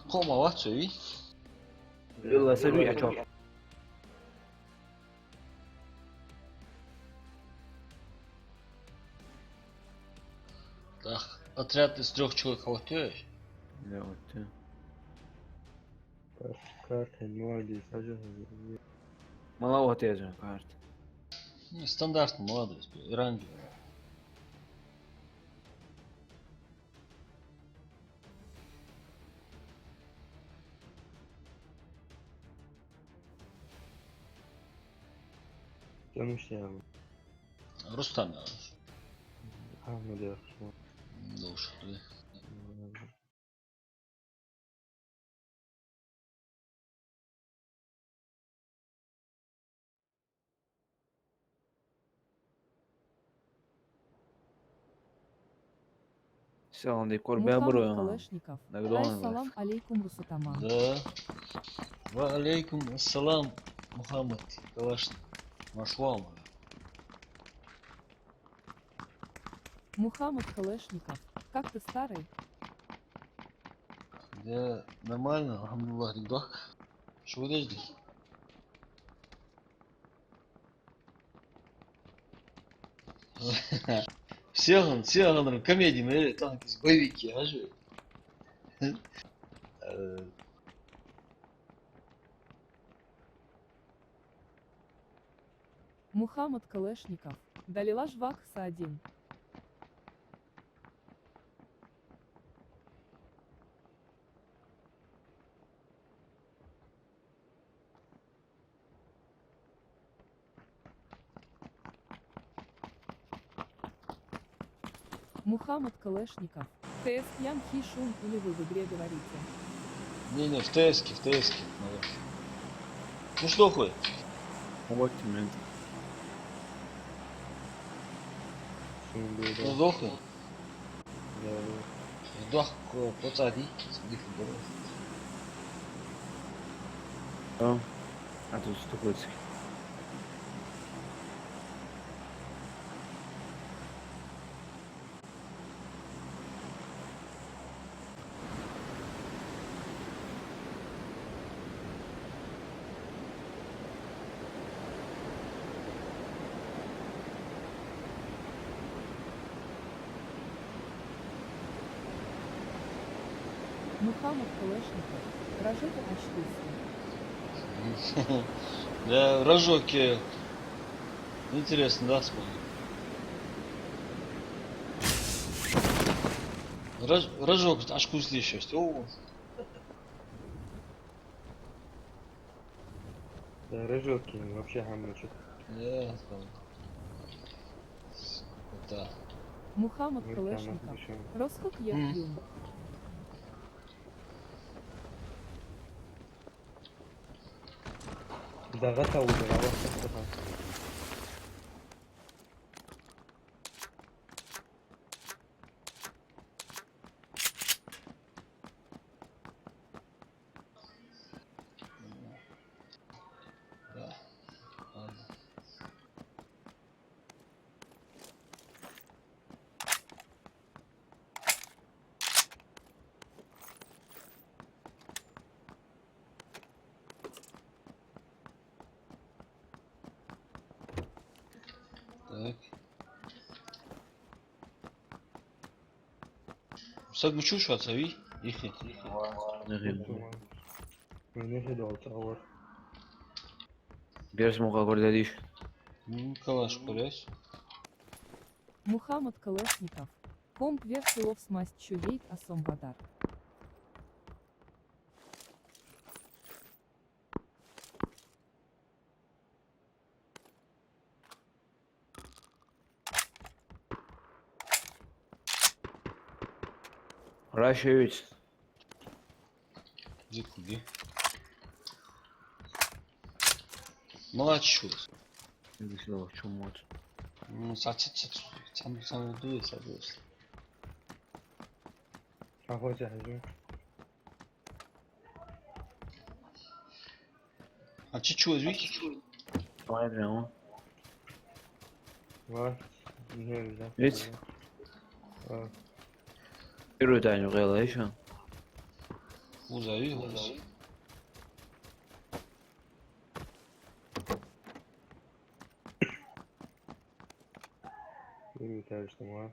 Kom maar wat, sorry. يلا سريع شوف. Так, отряд из 3 человек хватает? Да, вот. Карта, молодец, Мало вот я же карт. Стандартный молодость, ранги. Tanışmayalım. Рустам yazmış. Ahmet Yakışma. Doğuş. Все, он декор Мухаммад бебру. Калашников. Так Ай долго. салам алейкум Русатама. Да. Ва алейкум ассалам, Мухаммад Калашник. Машвам. Мухаммад Калашников. Как ты старый? Да, нормально, алхамдулилlah, рюкзак. Что вы здесь? Все он комедии, мы там боевики, а же? Мухаммад Калашников. Далила жвак Са-1. Мухаммад Калашников. ТС Ян Хишун или вы в игре говорите? Не, в ТСке, надо. Ну что хоть? Вот тебе. Ну сдохли? Да. Сдох, пацани. Да. А тут стукается. Мухаммад Калашников. Рожок очнулся. Да, рожок. Интересно, да, смотри. Рожок, аж вкуснейший. О, Да, рыжовки вообще гамночек. да, да. Мухаммад Ну, Калашников. там еще. Росхок Яхюн. Да, готовы, да, вот так. Да. Ладно. Так. Sen uçuş şu tabii. Yıkı. Ne kadar olsa var. Берешь муха гордадиш. Калаш курясь. Мухаммад Калашников. Комп версилов смасть чувейт асом вадар. Russia 3. Закуги. Молодчус. Иди сюда, в чем мод? Sen duyuyorsa diyorsun. Hoca hacı. А чуть-чуть, видишь? Давай прямо. Var. Güzel. Hiç. Var. Первую тайну гайла еще. Узави, голос. Yürüyüşte var.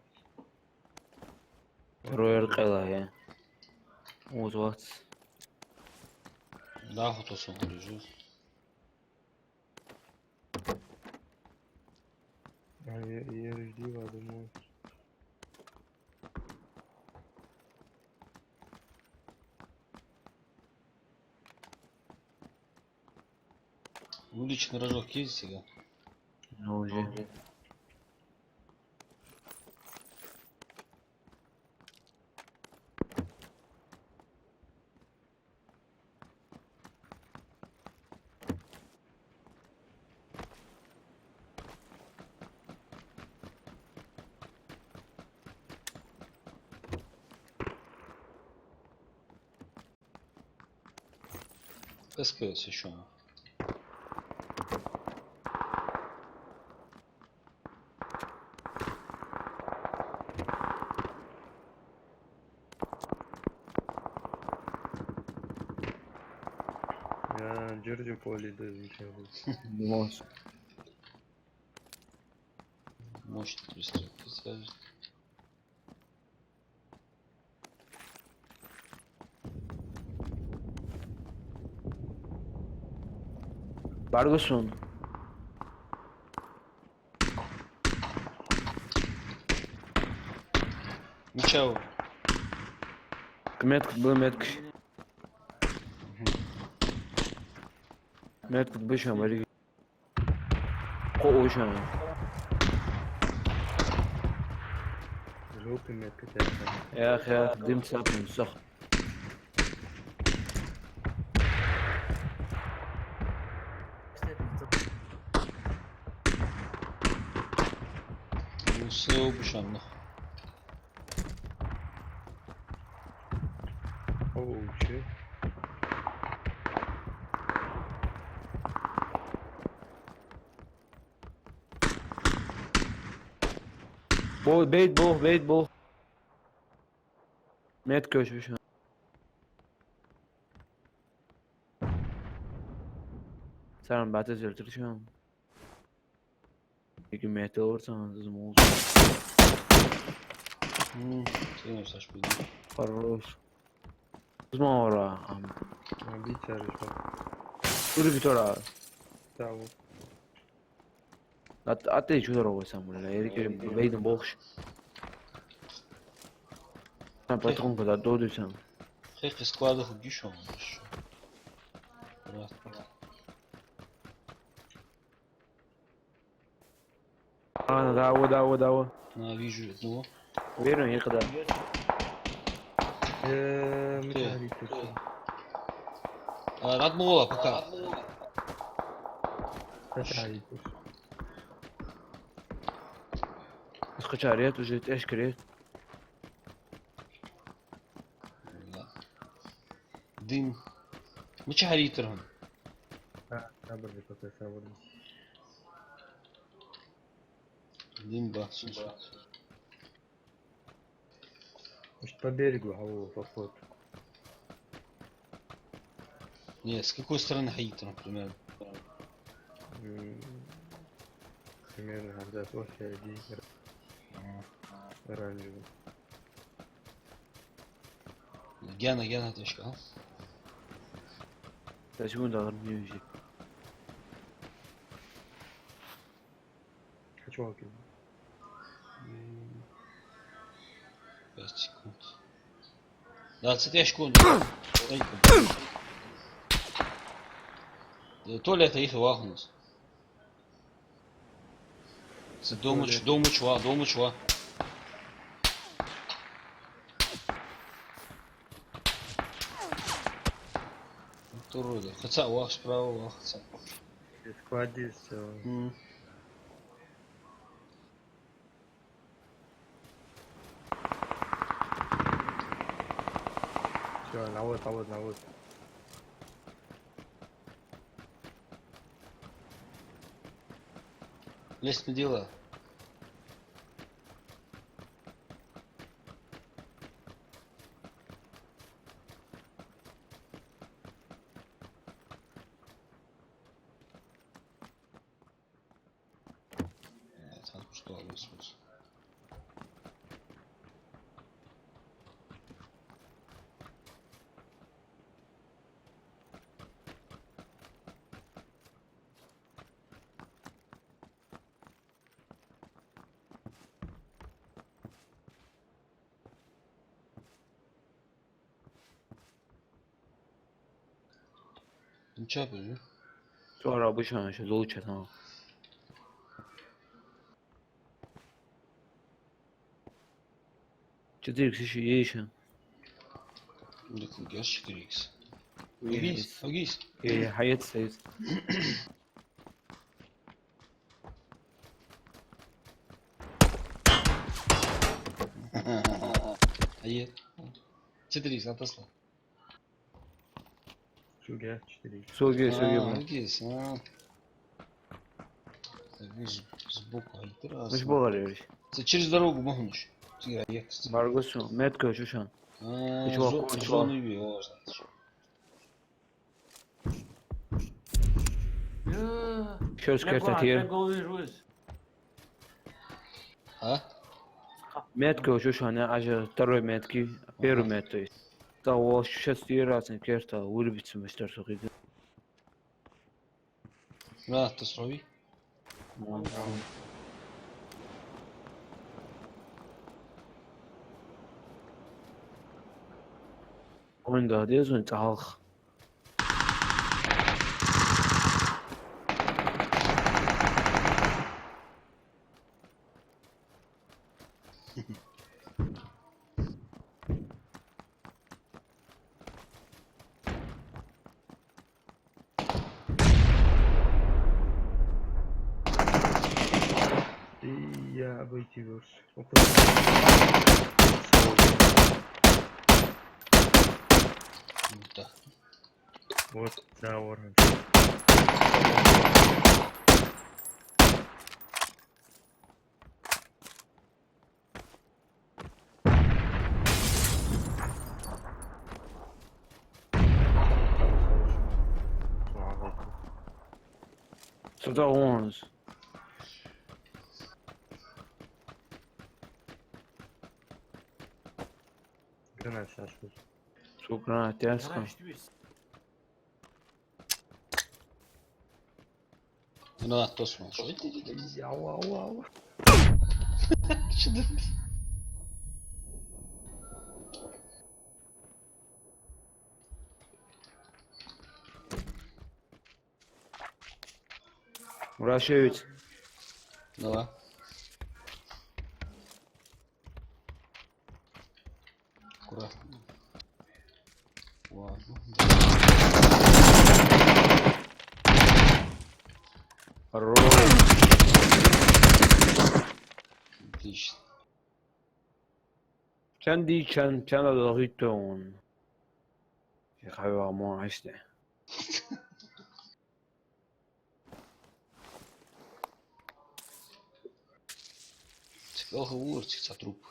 Royal qela, ya. O'z vaqt. Да, фотосон лежу. ERD var думаю. Уличный рожок есть сега? No, уже. СПС еще. Ya Giorgio Poli da изучали. Moz. Мощный пристрел, представляешь? Barguson. Ничего. Metk bu metk. Metk bu şu bari. O şu an. Желтый метка тяжелый. Ya, dim sapın sok. Ну, все убежал. О, че? Beyt bol. Metk köşü şu an. Sen batı zırtır şu an. Peki mete olursanız moz. Ты не Саш, пойди. Хорош. Uzman ora. Bir çarışma. Dur bir tora. Tamam. Até чудо sen buraya. Erik beydin boş. Sen patron kadar doğduysan. Хех, из складов убежал. Брат. Ana dava. На, вижу одного. Verin ya kadar. Металлический. Радмола пока. Металлический. Скачарет уже тяжкрет. Да. Дым. Мчаритером. Sabırlı köpek sabırlı. Дым бахнулся. Может по берегу, поход. Не, с какой стороны Хаитер, например? Примерно когда после ID оранжевый. Гена точка, а? Почему да music? Хочу алкин. 5 секунд. 20 секунд. Туалет их вагнус. Дому чува. Турода. Хотя вах справа, вах хотя. Склади все. Все, навод. Лезть на дела. Господи. Что yapıyorsun? Sonra обычно еще лучше там. Четыре еще еще. Dur gerçek 4x. Есть. Agis. И Hayat стоит. Hayır. 4x atlasla. Суге, 4. Суги, суги, блин. Agis. Сбоку haydi раз. Мыш болар Ты через дорогу махнешь. Тигра ехать. Баргусу. Метко чушан. чувак, чувак. Зону iyi o значит. Еще раз карта тир. А? Метко чушан, аж второй метки. Первый мет, то есть. Того сейчас тирацин карта вырубится мастер сухиды. Rahat da srovi. Oyunda diyorsun halk. И я обойти вёрс. Burada. Вот, да, оранж. Сюда онс. Гранат шашку. Сукра, тяска. Rahat da srovi. Что это? Ау, ау, ау. Что это? Вращаются. Давай. Аккуратно. Ладно. Хорош. Отлично. Чан ضغطتون. يا حبيبي مو عشت. Цикл говорит, труп.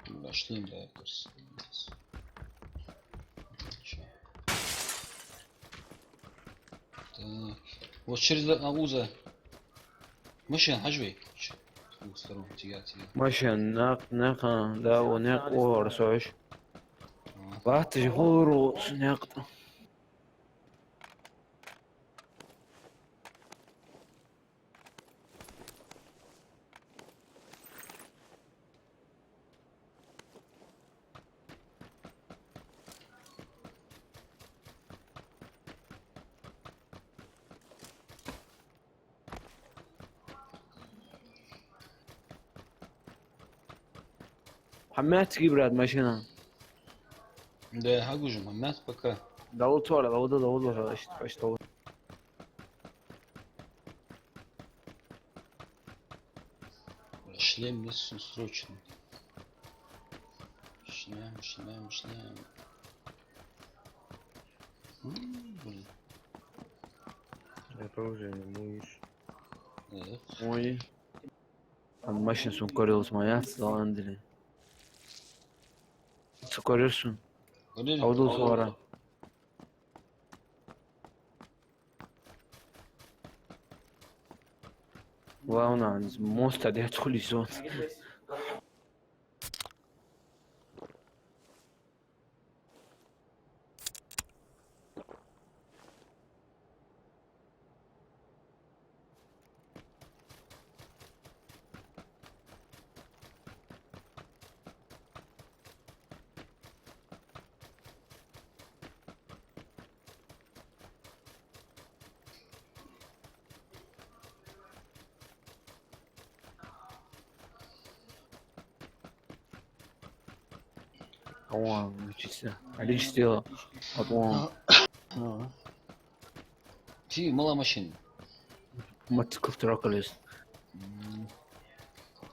Дошли, да, кажется. Так. Вот через Ауза. Машина, хажвей. С двух сторон, тига. ماشي ناق ده وناق ورسوش. بعد جهور ناق. حمات تجيب راد ماشينا. Да, Агужа, момент пока. ضغط ولا ضغط ايش طول. Шлем несу срочно. Шлем. Продолжение, муешь. Evet. Ой. Машин сон көрüyoruz maya sılandırı. Çıkarıyorsun. Görüyor Avda musun? sonra. Vauna monster diye çıkıyorsun. Ama müthişse. Ali istiyor. Ama Ha. Şey, mala машина. maçı kıftıra kalıyorsun.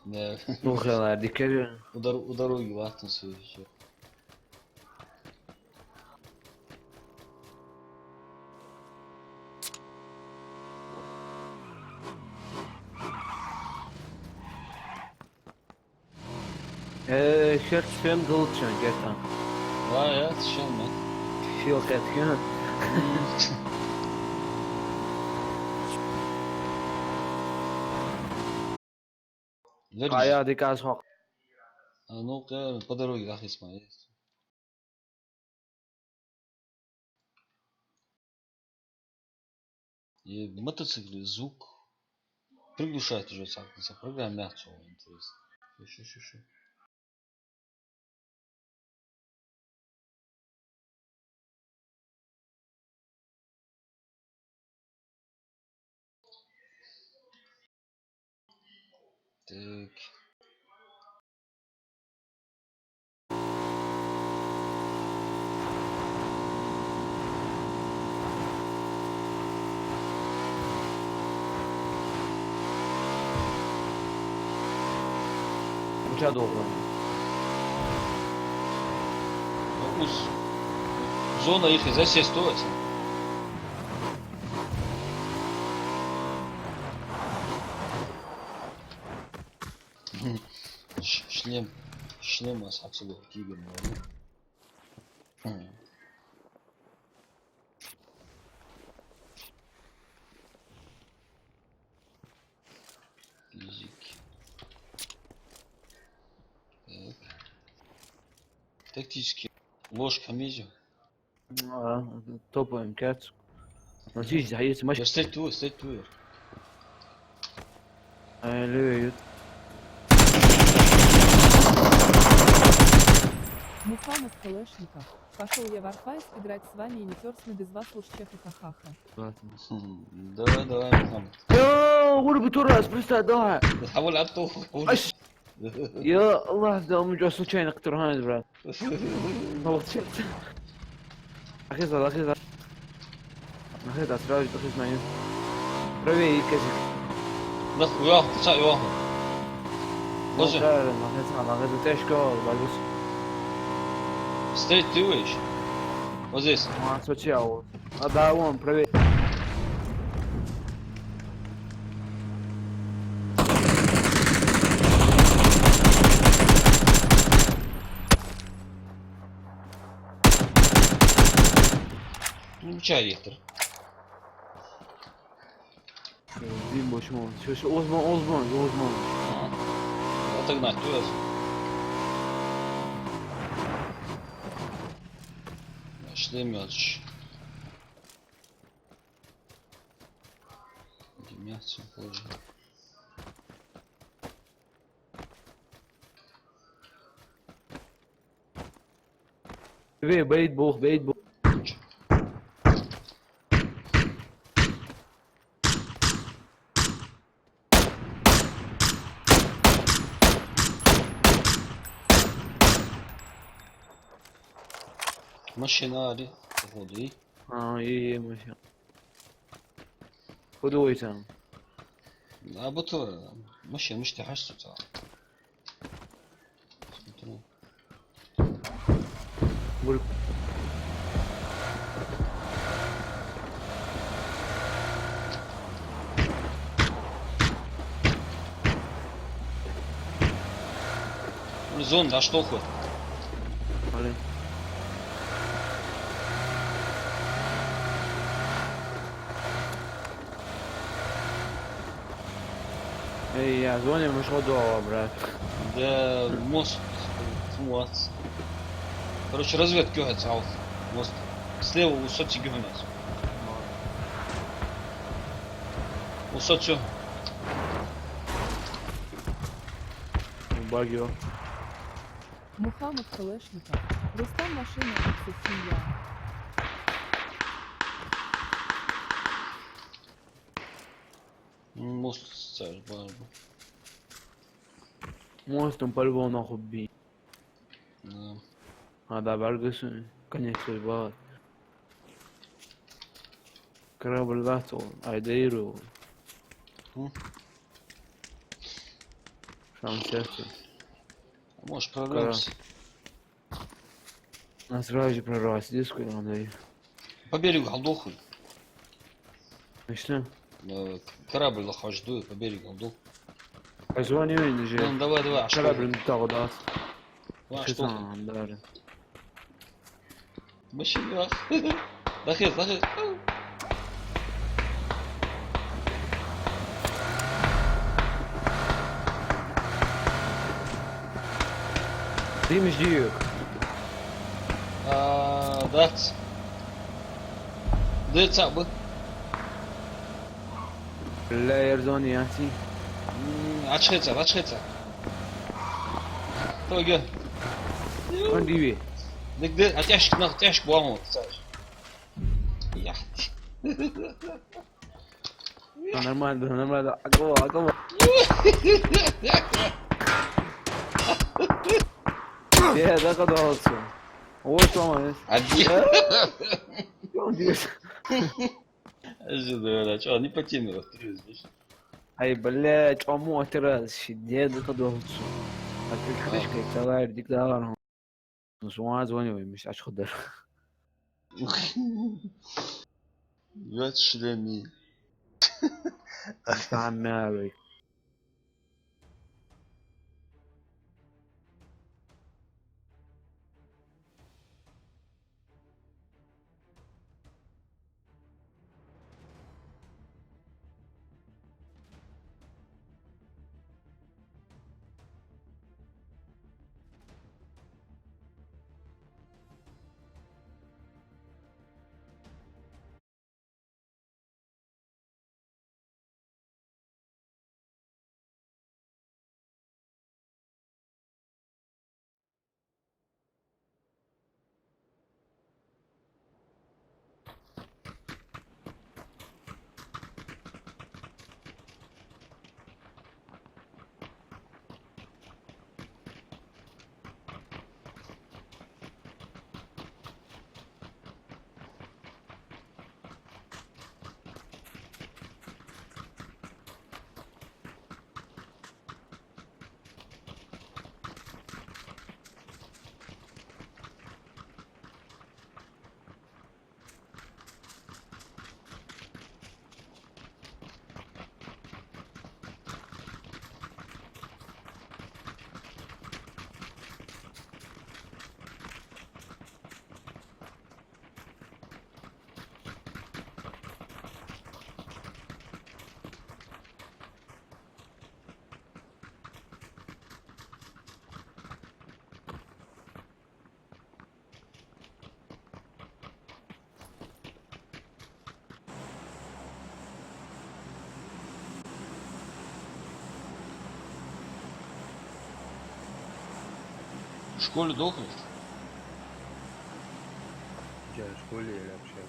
Ne? Bu kadar dikkat edin. У дороги вахтом все еще. Şert film kılıçın gerçekten. Да, я совершенно. Fiyol etken. Веришь? Kaya dikkat sok. А ну-ка, по дороге, ах, Исмаил. И мотоцикл, звук приглушает уже сам. Программа мягче, интересно. Шо. Так. Uça doğru. Уз. Зона их за все стоит. Шлем отсюда кибер. Физики. Так. Тактический. Ложка медиа. Toplayayım kaç. Nasıl işte hayır maç. Да стать твой. Öyle. Мухаммад Калашников. Пошел я в Warface играть с вами и не персны без вас уж чеха ха-ха-ха. Давай, Мухаммад. Ya vur bir tur az bir saat daha. حاول عطوه. Aş. Ya Allah da mı cosu çayını kıtırhan et brat. Ne oldu şey? Akızlar. Akızlar sıraj akız mayın. Röve iyi kesik. لا وياه صح وياه. Boże. Akızlar teşko balbus. Стоять ты выйдешь. Вот здесь. Ma sociao. A da on prove. Ну, чай Рихтер. Bin boşum oldu. Şu Osman. Отогнать, туда. Шлемёч. Где мясо положил. Beyt bu. Машинари. Походу и. Ha iyi maşallah. Kudu oysan. А бутура. Машина مش تحسه تعال. Смотрю. Vur. Зон, да что хоть? Блин. Эй, я звоню, мы дома, брат. Да, мост. Вот. Короче, разведка гёгается, а вот мост. Слева у соци гёгается. У соци. Багио. Мухаммад Калашников. Рустам машина икс семья. Мост ставишь, бабу. Монстром по-любому нахуй бей. Да. А, да, баргасу. Конечно, бат. Корабль ластал, айдаиру. М? Сам сердце. А может прорвемся? Нас сразу же прорвалась диску, нам даю. По берегу голдохуй. Ну что? Корабль лохо ждует, по берегу голдох. Позвони мне же. Ну давай, а что? Корабль не так даст. А Что что? там, даже. Машина. Дахез. Ты мждик. Дартс. Дырца бы. لا يرزوني ياتي. Açıkça. Tamam gel. وين ديبي؟ Dik ateş bu ama sadece. Ya. نورمال اقوى يا ده قد اوصل هو شو عمل Hadi. شو ديس Ожидаю, что не по теме расстроились. هاي بلاش عمو ترى شديد قد اوصل الكريش كي تغير ديك دار مش واز وين مش عش خضر Yat şilemi. تعمل В школе дохнешь? Я в школе или общаге?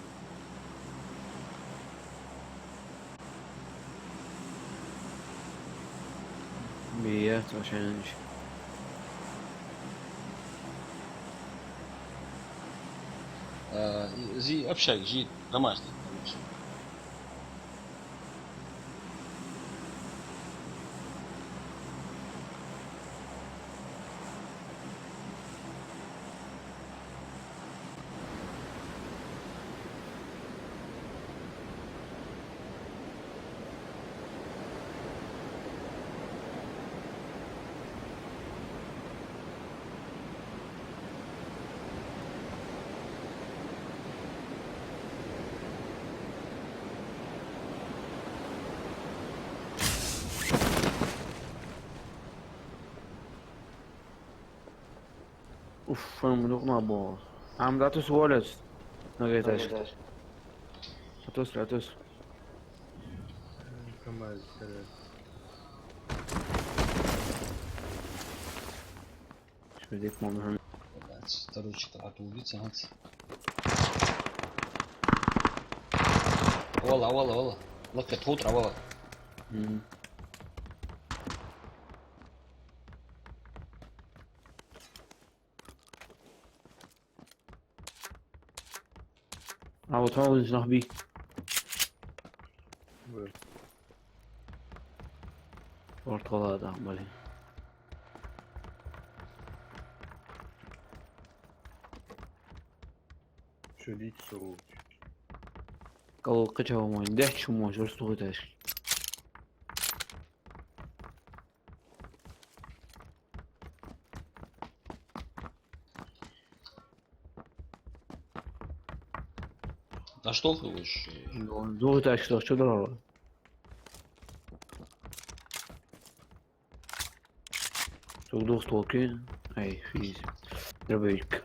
بيات عشان Зи общак, жи домашний. اوف انا مدوق بو. عم لا تسولت. نغيتاش. لا تس. كمل سلام. شو بديك مهم. Блядь, второй от убийцы, ага. Вала. Лака, утро, вала. عاود تعود نروح بيك. برتقال هذا عمالي. شديد سرور. قال قجا وما ندحت شو ما جرست غتاش. Да что ты уж? Зغتاش شو ضرر. شو دوست توكي. اي فيز. دربيك.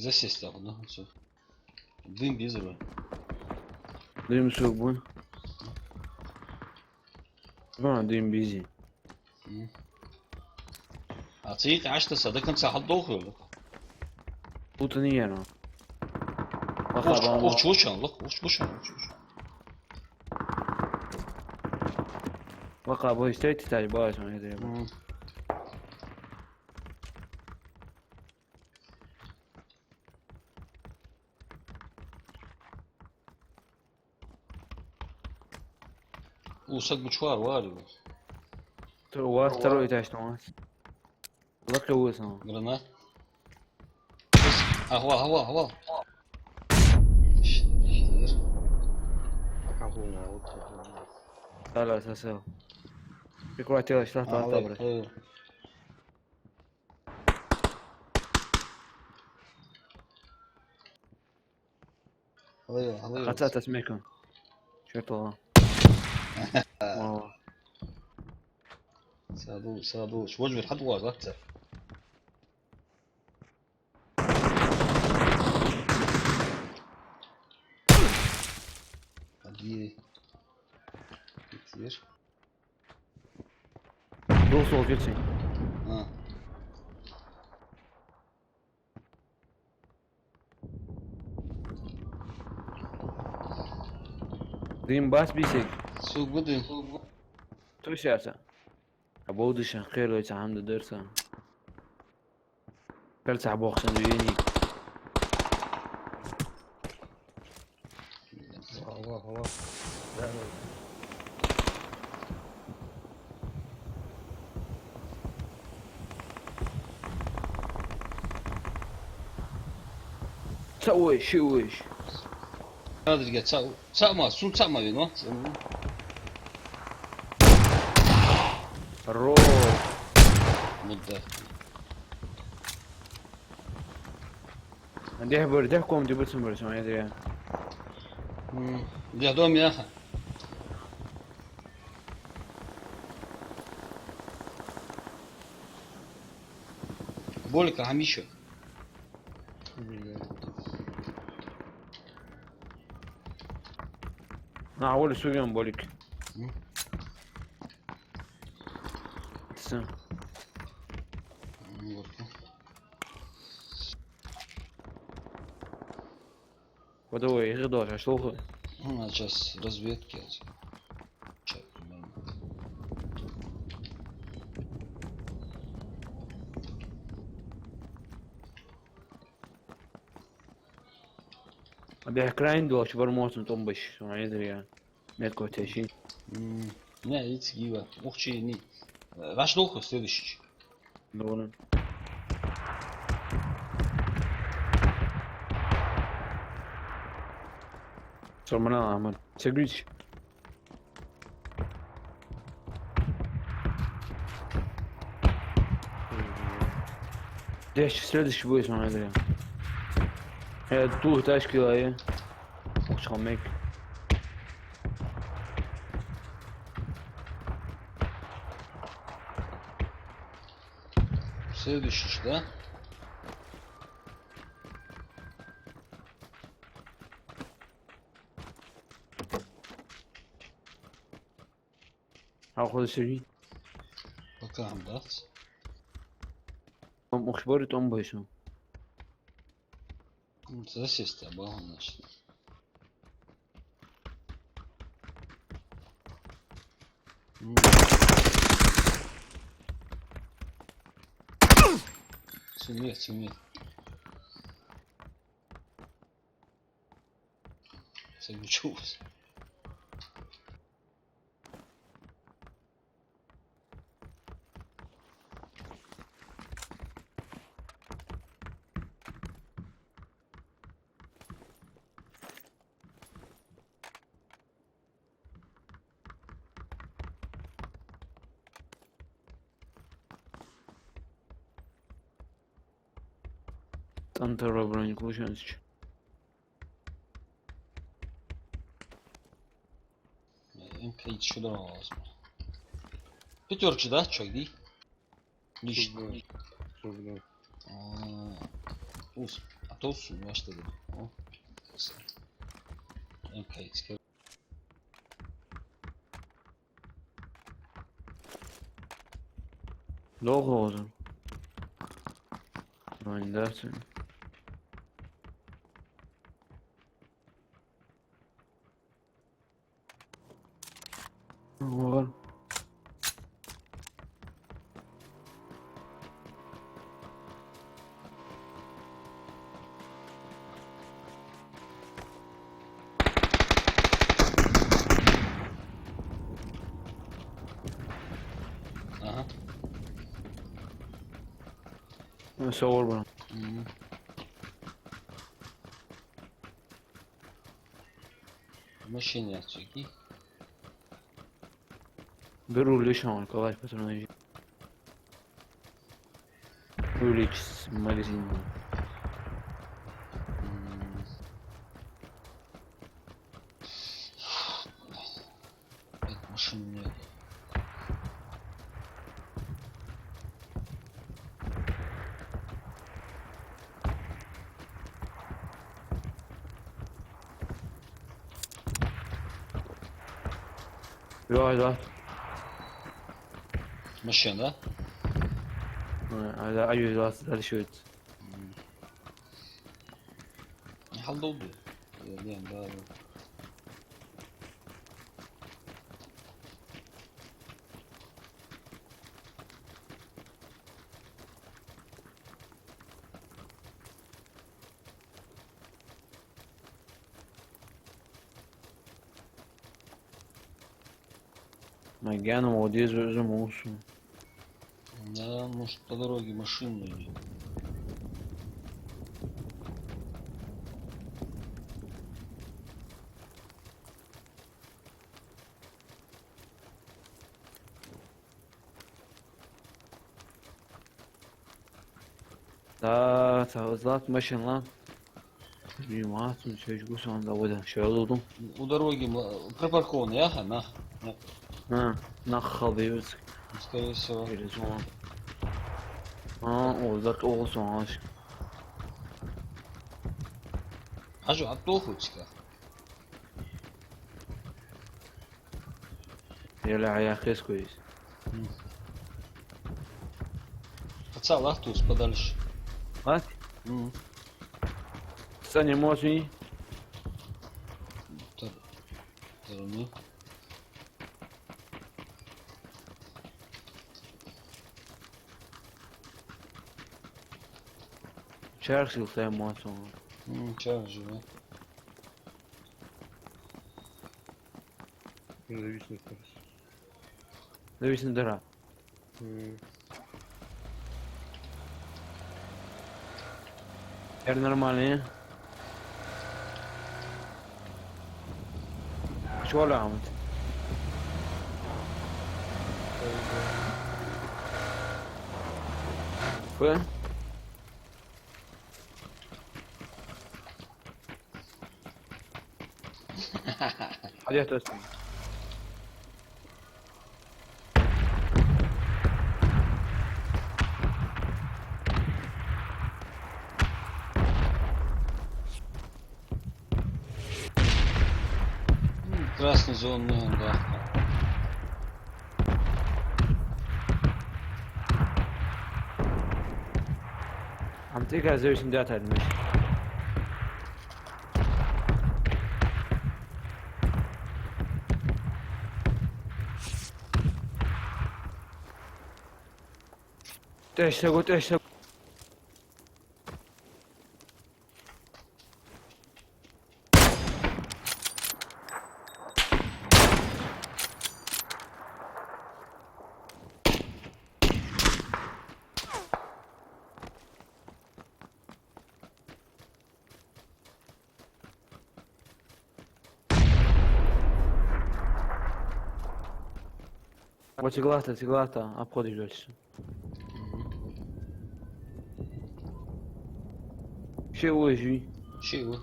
Засесть там, да, все. Дым безрывай. ديم سوق بون. ما ديم بيزي. أعطيك 10 صدق أنت صاحب ضوء. بوتني انا. وش. وقع بو اشتريت تاج باش ما يدري. وصد مشوار واري. واس تروي تاج توماس. لك هو اسمه. Гранат. هوا. حقونا وطفل. لا اساسا. بيكون اعتراض شلون تعتبر. الله. قطعت اسميكم. شرطة. والله. سادوش وجبر حد وارد. هدي كتير. دوسو جيتسي. دين باس بيسك. سوق بدن. توش ياسا. ابودش خير لو يتعامل درسا. كلت عبوخ سندويني. الله. لا سويش. هذا اللي قاعد ساق ما بينه. الروح. مدة. عندي حبر تحكم جبت سمبر شو ما يدري. دي هدوم يا أخي. بولك هميشه. أول سوق يوم بولك. تسمع. ودوي غدوة عشوخه. Сейчас разведки. أبي كراين دوش برموت مطنبش شو ما يدري يعني. نتكو تشي. Не, яйца гиба. Ух, че, не. Ваш долго следующий. Doğru. Sonra Ahmet. Çekiliş. Deixa следующий бой смотри. Тут тачки aí. Çalmak. Следующий, да? هاخد سري. Bakalım da. مخبرة أم بيسو. Засесть, обалон, значит. Сумеет, сумеет. Соглючился. Тантара броник получается. МК еще lazım. Пятерочка, да? Чё, иди. Лично. Şurada. Olsun. Ata olsun başladı. O. МК çıkar. Долго oldu. Aynen dersin. Var. Aha. Sor bana. Машине отсюда. Беру лишнего, калаш патроны. Увеличить магазин. Опять машин нет. Да. Машина, да? Да, ayı дальше. Halde oldu. Yani daha Магиану молодец, замусу. Да, может по дороге машины нет. Да, uzat машин lan. Внимательно, çocuk sonunda burada. Şöyle oldum. У дороги припаркованный, ага, на. Ha, nakhalıyoruz. Скорее всего. Öyle sonra. Ha, orada olsun aşk. Хожу, от толхучка. Öyle ayak es koyuz. Хотя лахтус подальше. Bak, sen emosyonu. Стороны. Çarşıl sen emosyonu. Чего живе? Независимость. Зависит дыра. М, Теперь нормальный. Шو ولا عملت؟ وين؟ حاجات اسمه. Красный зеленый, да. عم تيجي زي سندات هذا المشي. تعشق. Вот иглата, обходишь дальше. شيء وجهي. Şey bu.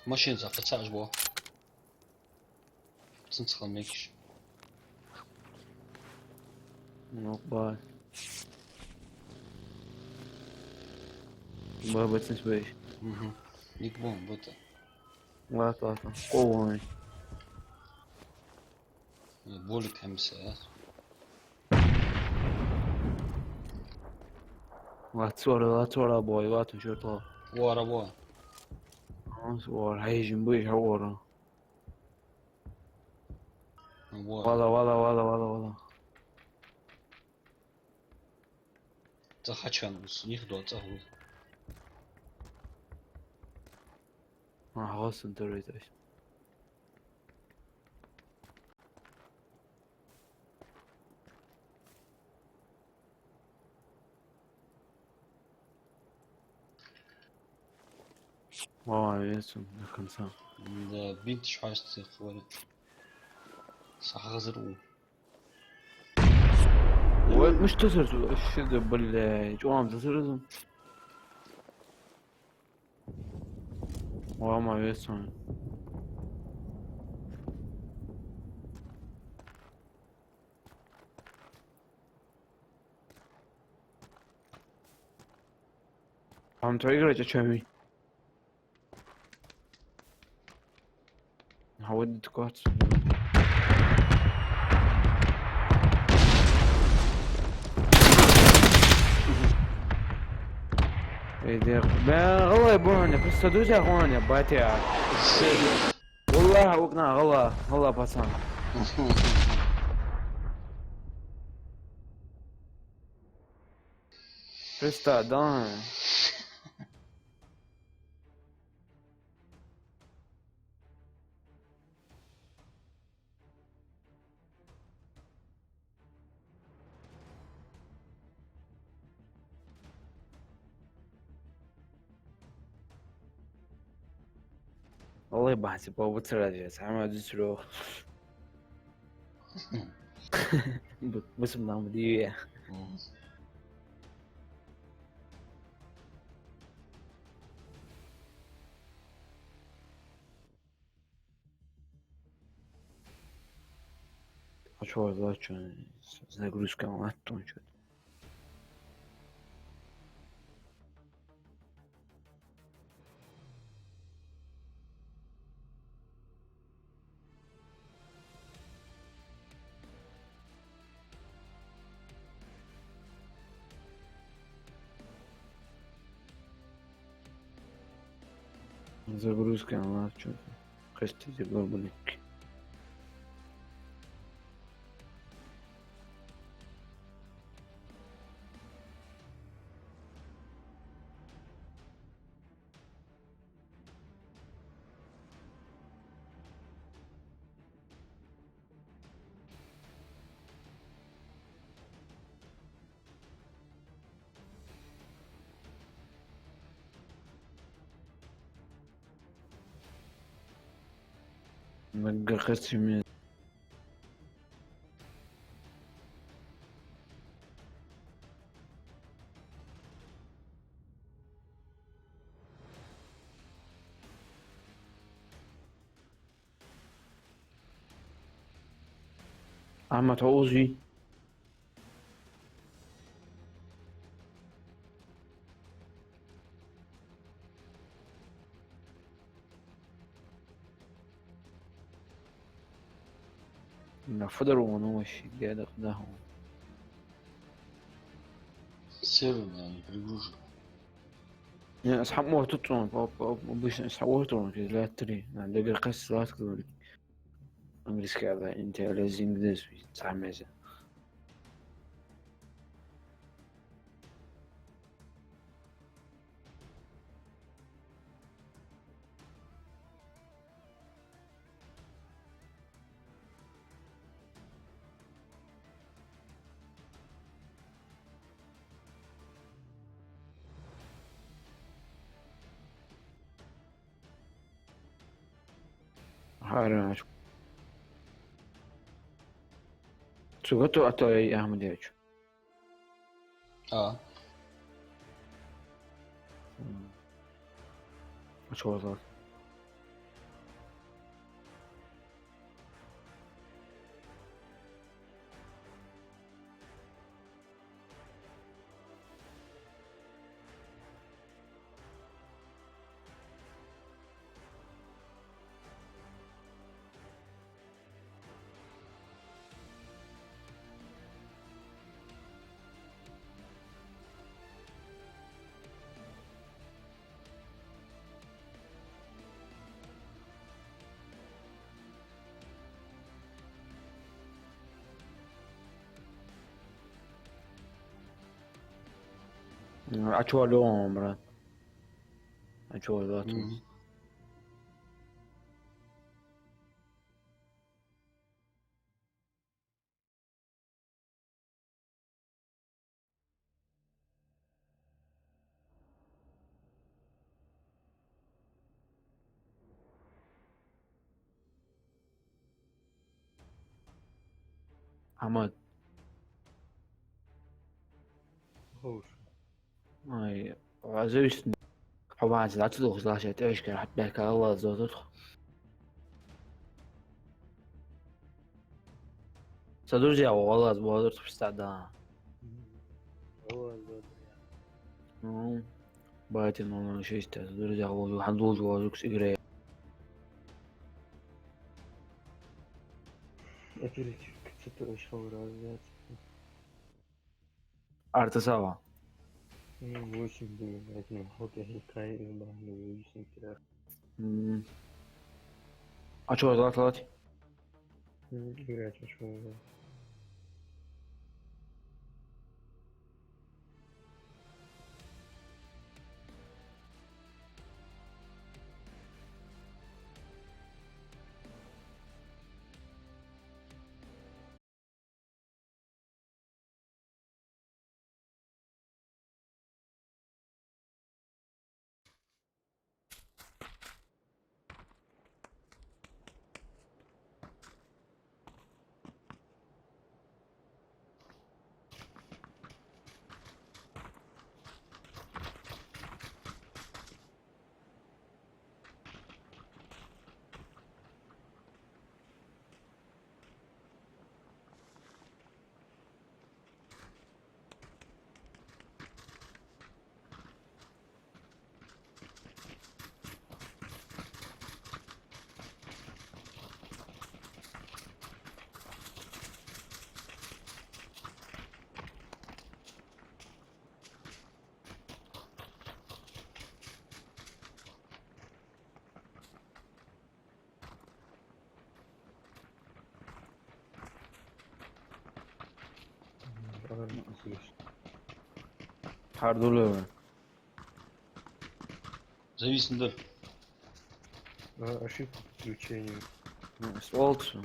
Машин запацаж bu. Цинцхалмекиш. Ну, ба. Баба, ты спишь. Ник бом, это. Ладно. Ой. Болик хемсе ya. لا باي واتو شرطة. Bu araba. صور هيجي مبيش ورا. Bu والله. Захачан бус. Нихдо цаху. خلاص انت ريتش. يسون до конца. Да, бинт шайсты хвалит. Сахазру. Ой, ну что за вообще, да, блядь, он засрезал. Мама, весом. Вам то играть, а чё ми? А вот такой. والله يبوني بس دوس يا اخواني باتي والله وقنا غلا باسان Presta done. والله بحسب بابو تراجع سامع دسرو بس بنام دي شو зачем загрузка на то что загрузка на что хотите горбулик نقص من أحمد عوزي فضلوا ونوش قاعد أخذهم Serum yani перегружен. يعني أصحاب موتوتون بيش أصحاب موتوتون في لا تري عندك القصة لا تقول إنجليز كذا أنت لازم إنجليز تعمل حالا سوقته أتوي أحمد ياج Aa. شو هذا أشوالو عمره أشوالاتو Hı. أحمد هوش. أي عزيز حبان لا تدخل لا شيء تعيش كده حتى بك الله زودته سدرجة والله زودته في استعداد هو زود يعني. بايت إنه شيء سدرجة هو حندوج وزوج سيجري أكيد كنت أشهر هذا. أرتسوا وشي بدي لكن حط حكاية إنه ويشين كده. أشوال ثلاثة قرأت شو. أنا مسؤولش. حردولو Завис dur. Ошибка подключения. Сволцу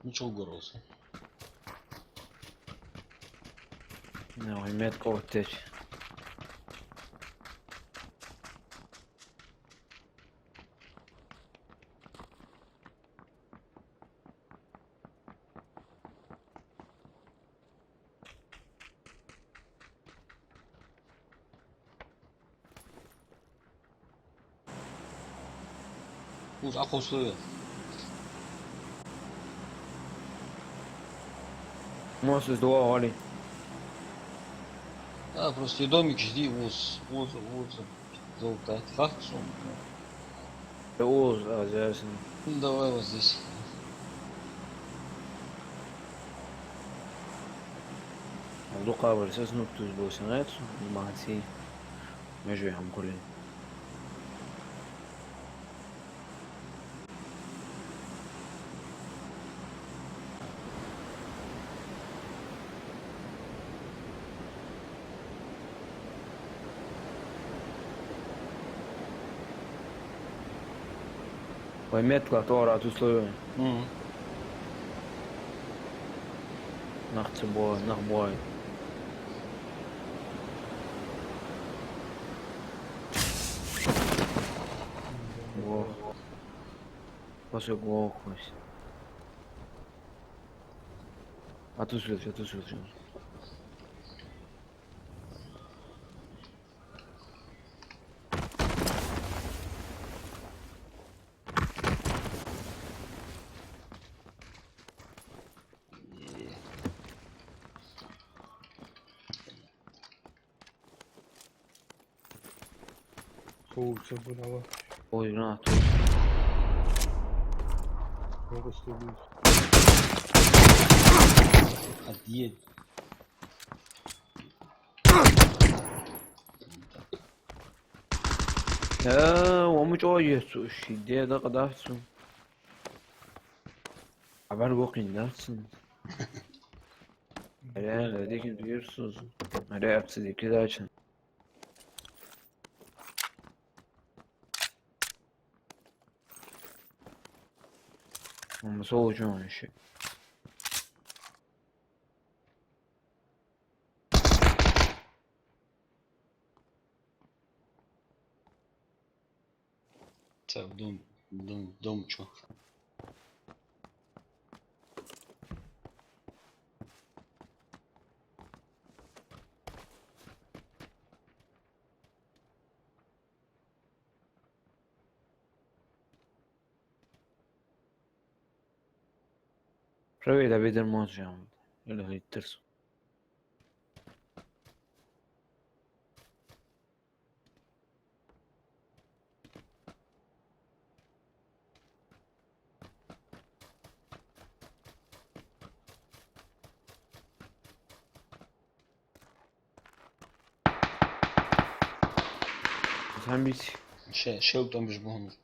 Ничего горелся. ناوي метка оттеч. Уж аху условия. Мосыз дуа вали. Да, просто и домик жди, воз. Золотая. Хорошо. Oğuz alacaksın. Ну, давай вот здесь. Abdul Kadir ses nuktuz bu senet. Mahsi. Mecbur ham kulli. Vay metka tora tusluyun. Hı. Nachtse boy, nacht boy. Wow. Was ook wow was. Atışıyor. Soğuksa bravo. Oyuna at. Много стебуть. Отъедь. ومش oyuyorsun. Şiddeye de kadarsın. Haber bakın dersin. Hele dedik diyorsunuz. Hele yapsız iki de açın. Ama soğucu işi. Так, дом, чё? Prawie da بدل موت اللي هي الترس. Sen bit. Şey там бишь бонус.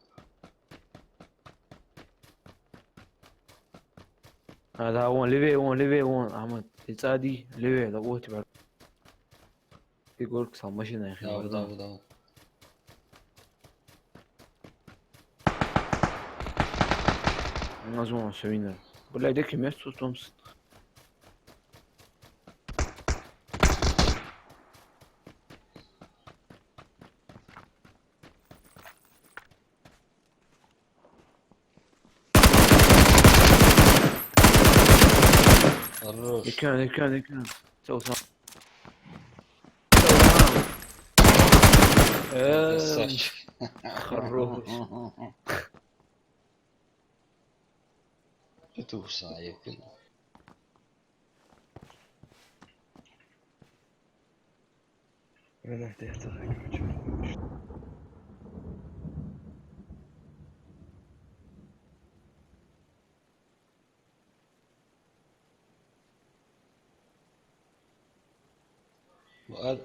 هذا هو ليفي احمد الصادي ليفي ده قوتي بقى يقول لك ماشينا يا اخي Да. انا زوم سوينا ولا يدك ميت تومس Хорош. يكون سو Красавчик. خروش Петух саек. Ben ehtiyata kaçıyorum.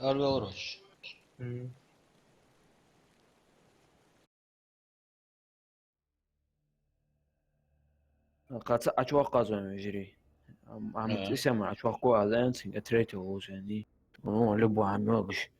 Арвел Роч. Hı. قد اشواق قازم يجري عم تسمع اشواق هذا انت تريته هو يعني هو لبو عم يوقش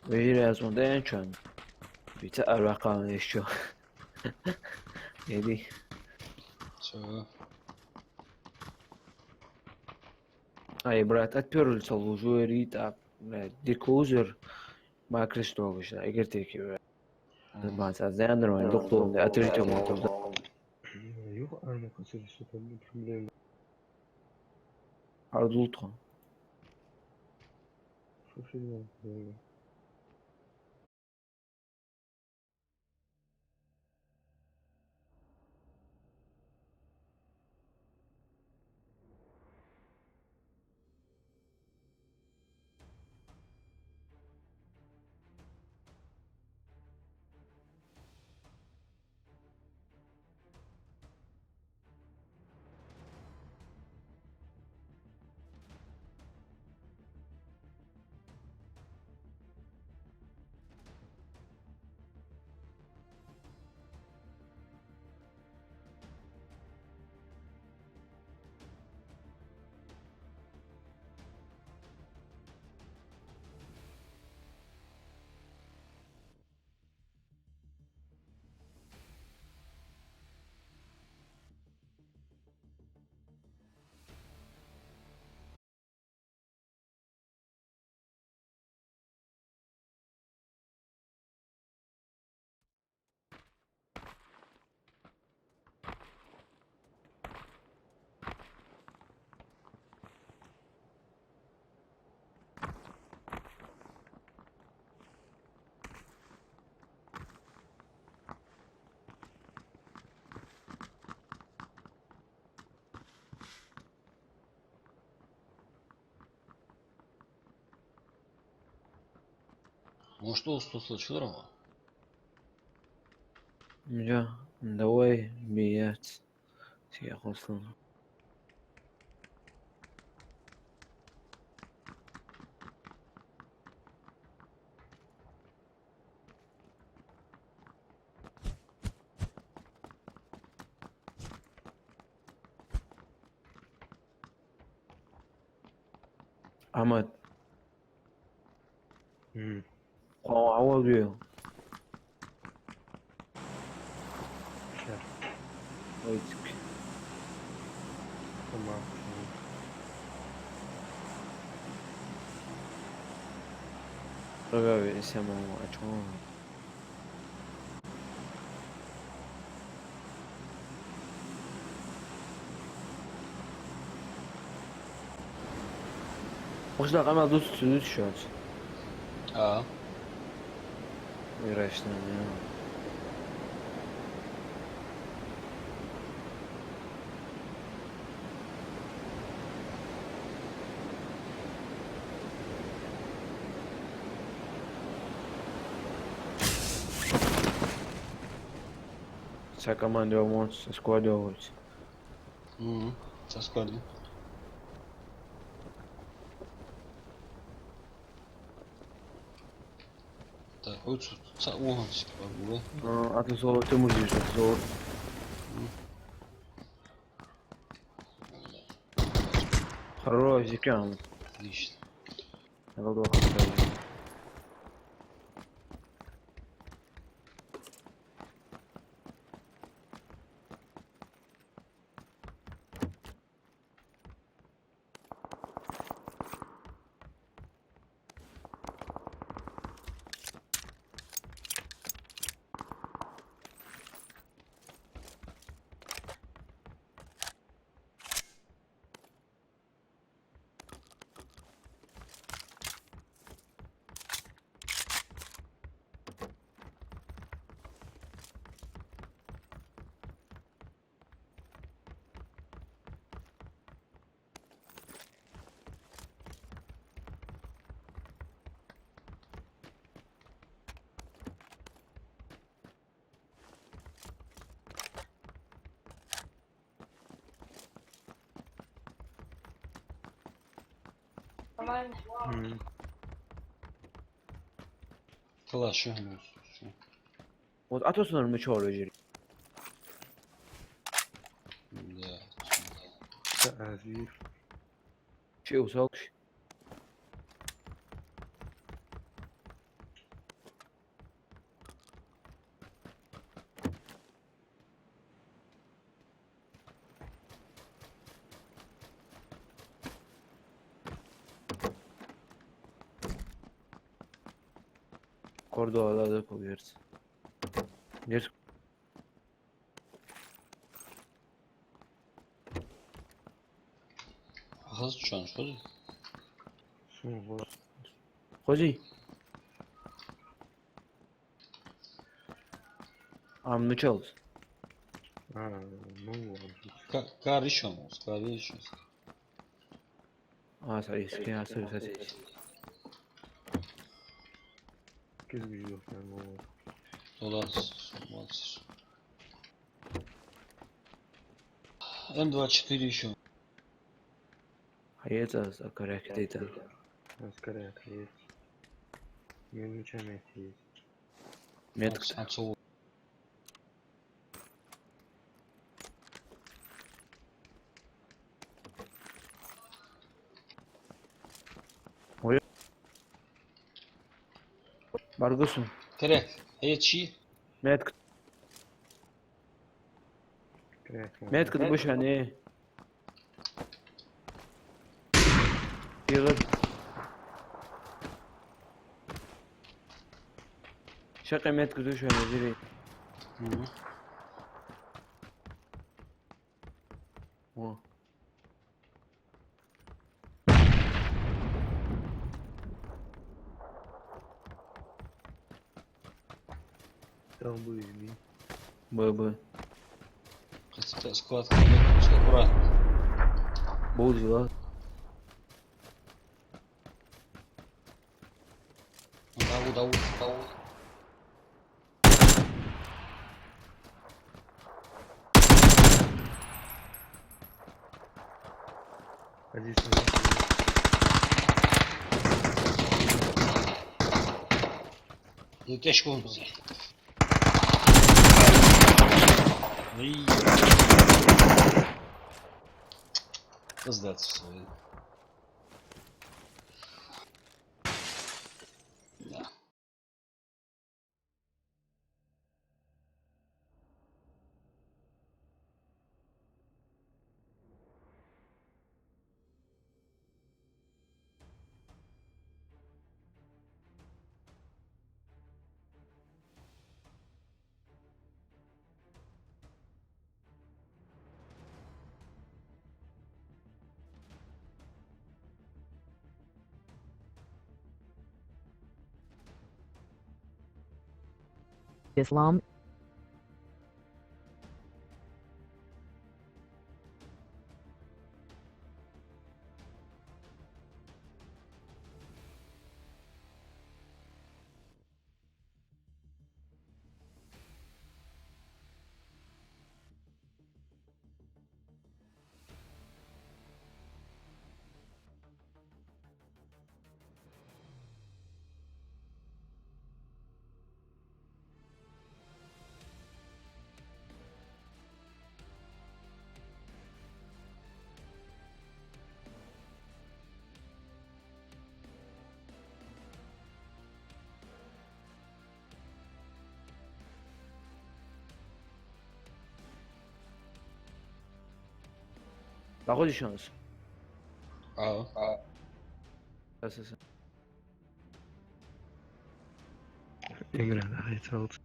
ویری از اون دین چون بیت الرقم ایشو یدی Все. ای برات اتپرل سالو جوری تا دیکوزر ما کریستوفش اگر تیکی ما سازن در من دکتر اتریتو موتور Yok arma kaçırışı tabii problem. ardultون Şu şey var. Может, что случилось? اینجا دوای بیات سیاه خواستم احمد قاو عوض بيهم Şer. ويتك Tamam. رقابي اسمه أجمع وش ده قام دوست سدود شد А, ويراشنا Вся команда вон складывать. со складом. Так, вот тут угонщик был. А ты золото ты мужик, ты золото. Хороший зикам. Отлично. Я буду ходить. خلاص شو هنوز شو. Вот а то сон мы чё рыжий. Да. Azir. Че усалкш? Accordo alla dopo verso. Riesco. Hızlı uçuyormuş hadi. Sono vuoi. Così. Amno çalış. Ah, non vuoi. Kar içiyormuş. Kar içiyormuş. Aa sai skin asıl saç. Che sbirro non vuoi. Dolar. Dolar. М24 еще. Hayat az akarak data. Maschera есть. Мечами есть. Met Отцову. Bargosun. Терек. Эчи. Met Crack. met kıdı boş hani. Yılır. Şaka met kıdı şu an ziri. O. Там были. Baba. Склад. Аккуратно. Boğuz la. Даву. Один снаряд. Тяжко он был. Ай. Сдаться свой. Да. Islam. Bakı düşüyorsunuz. Aa. Asası. Игра, да, это вот.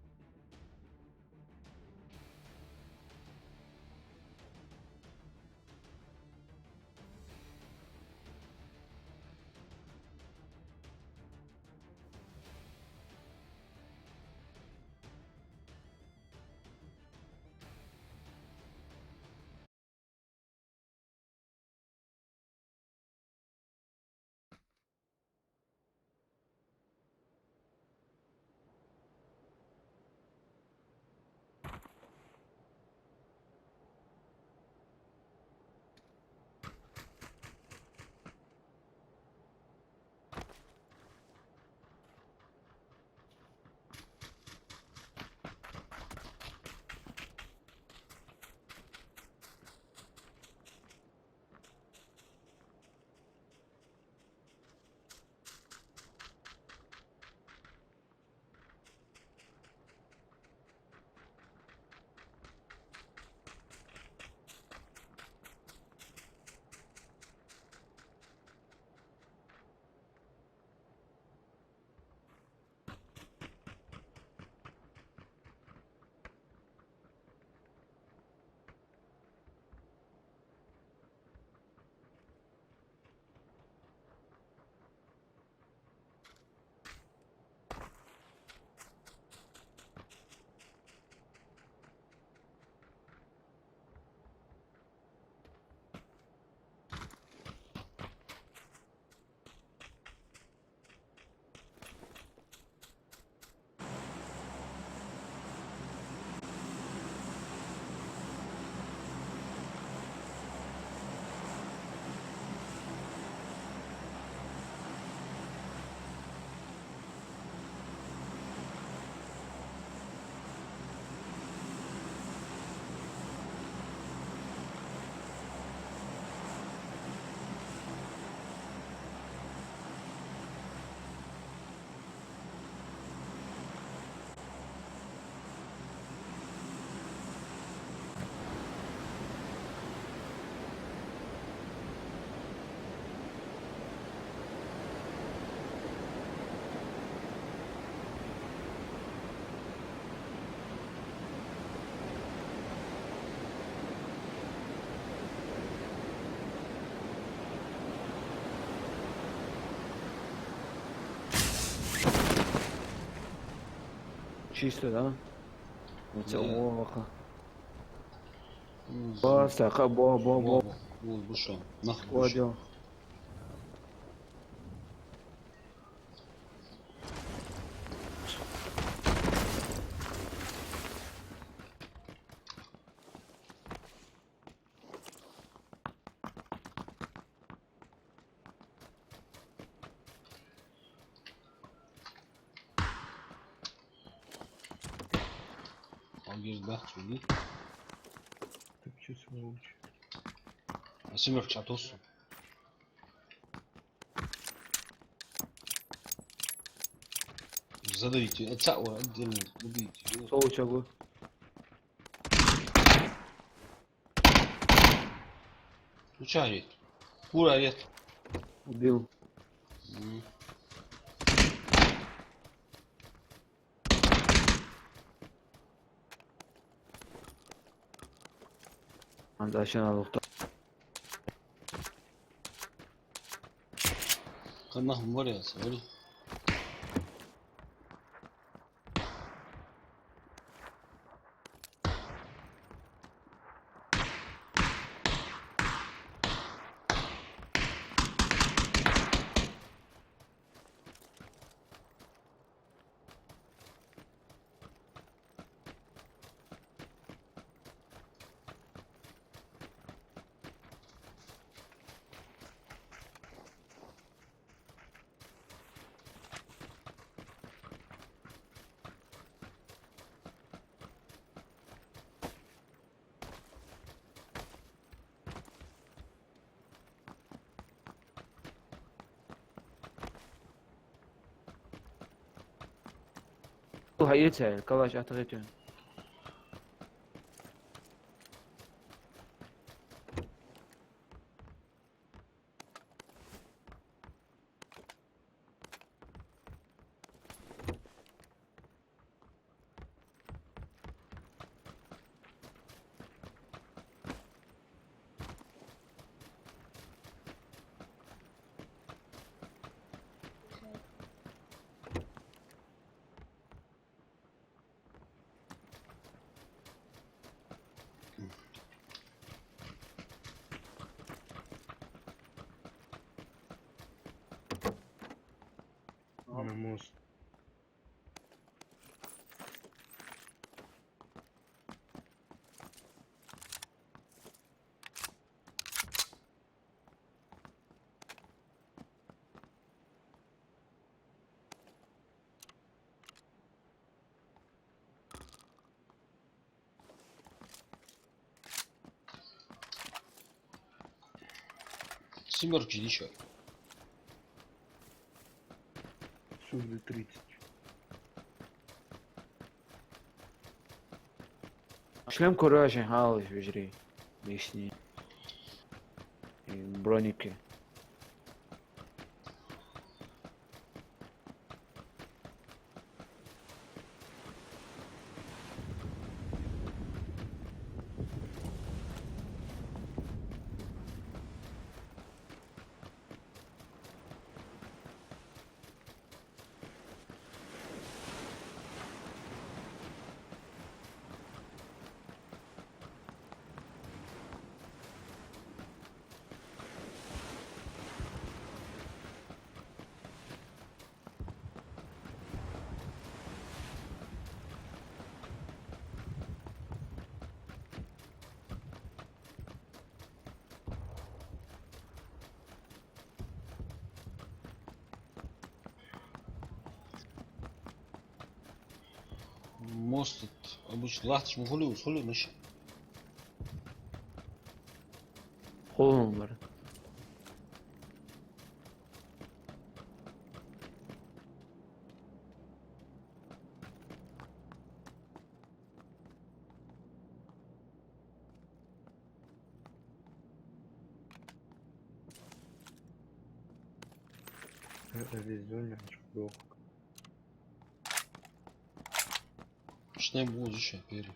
чисто, да? Да. О, Ну, Баста, бо. Bu şu an. Nah bu О, şu. дел. Al geri bak şimdi. Так че сволочь. Семерка çat olsun. Задавите. Это о, отдельно. Убейте. Соучагу. Uçar. Kura yet. Убил. Anda aşağı aldık. Kanahım var ya sen öyle. هيتسأل كلاش اعتقد. На мост. Семерки еще. Сузы 30. شلون كورة عشان هاوش بجري بيشني برونيكي. Мост обычно лахтыш мухулю солю наш. Kolum var. Ревизионный чудок. Что не будет еще пери.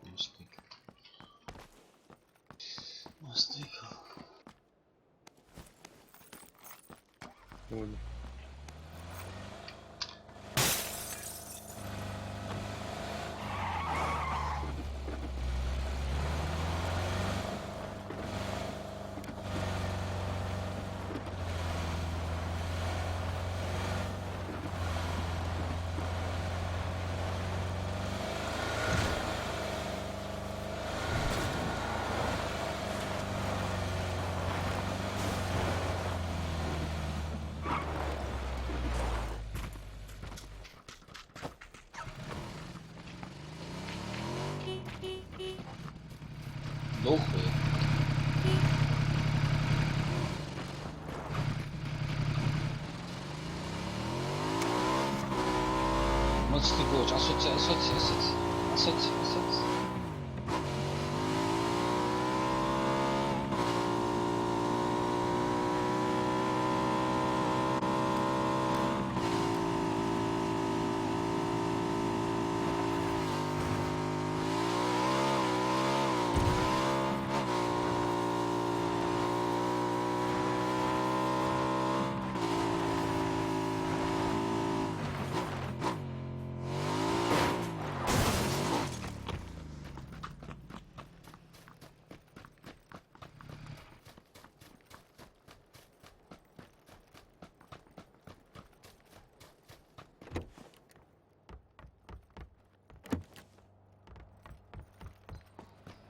Мостик. Мостик. Понял. Дохує. Мацти гоч, асоці.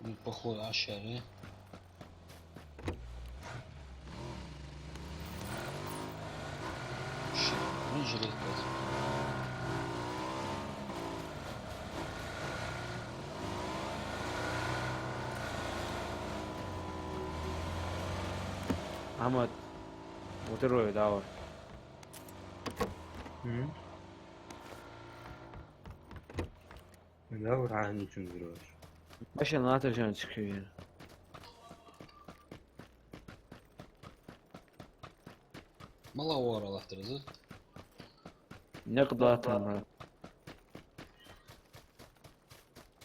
Ну, походу, aşağıya. Ну, жилет lazım. Ahmet. Motor oraya daha var. Hı? ندور عني تنزلوش. Başa ne atacaksın çıkıyor yani. Mala o aralıktırızı. Ne kadar atan var.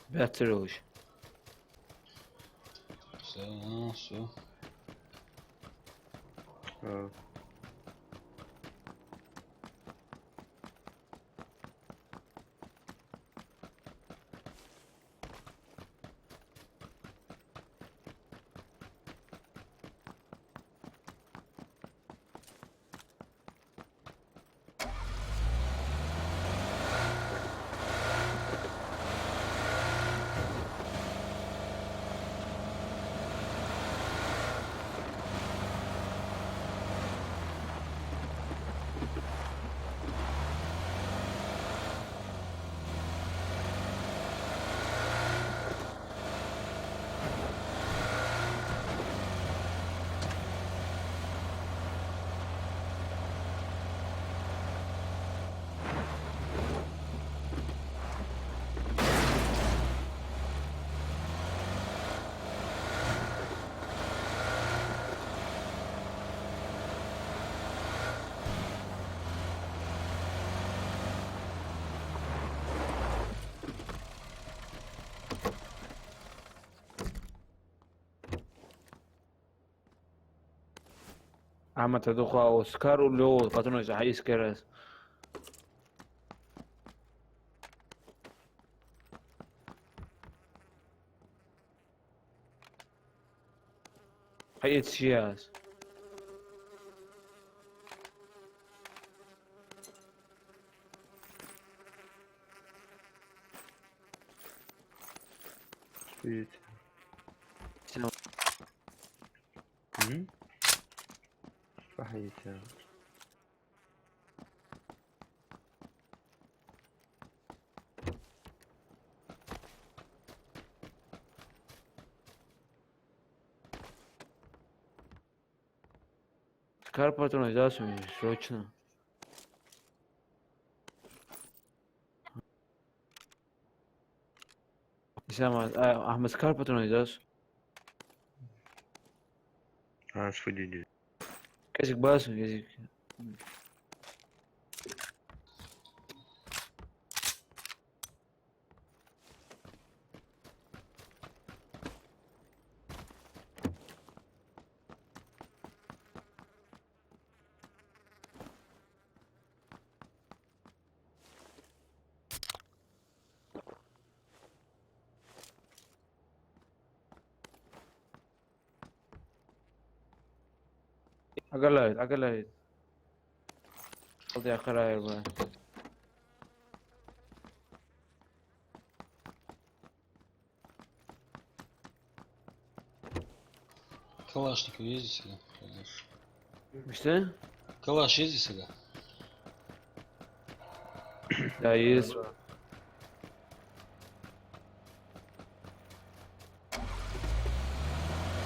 Better oluş. Все. اه. Ahmet تدخل اوسكار ولو قطنو حيس كراس. حيت شياس. Спит. Sen Hı? صحيح يا. Скар патронизацию срочно. Ahmet Скар патронизацию. عاش في دي. Kesik basın kesik. عقلت قضي قراير بقى. Калашников есть сюда? Конечно. Что? Калаш есть сюда? Да, есть.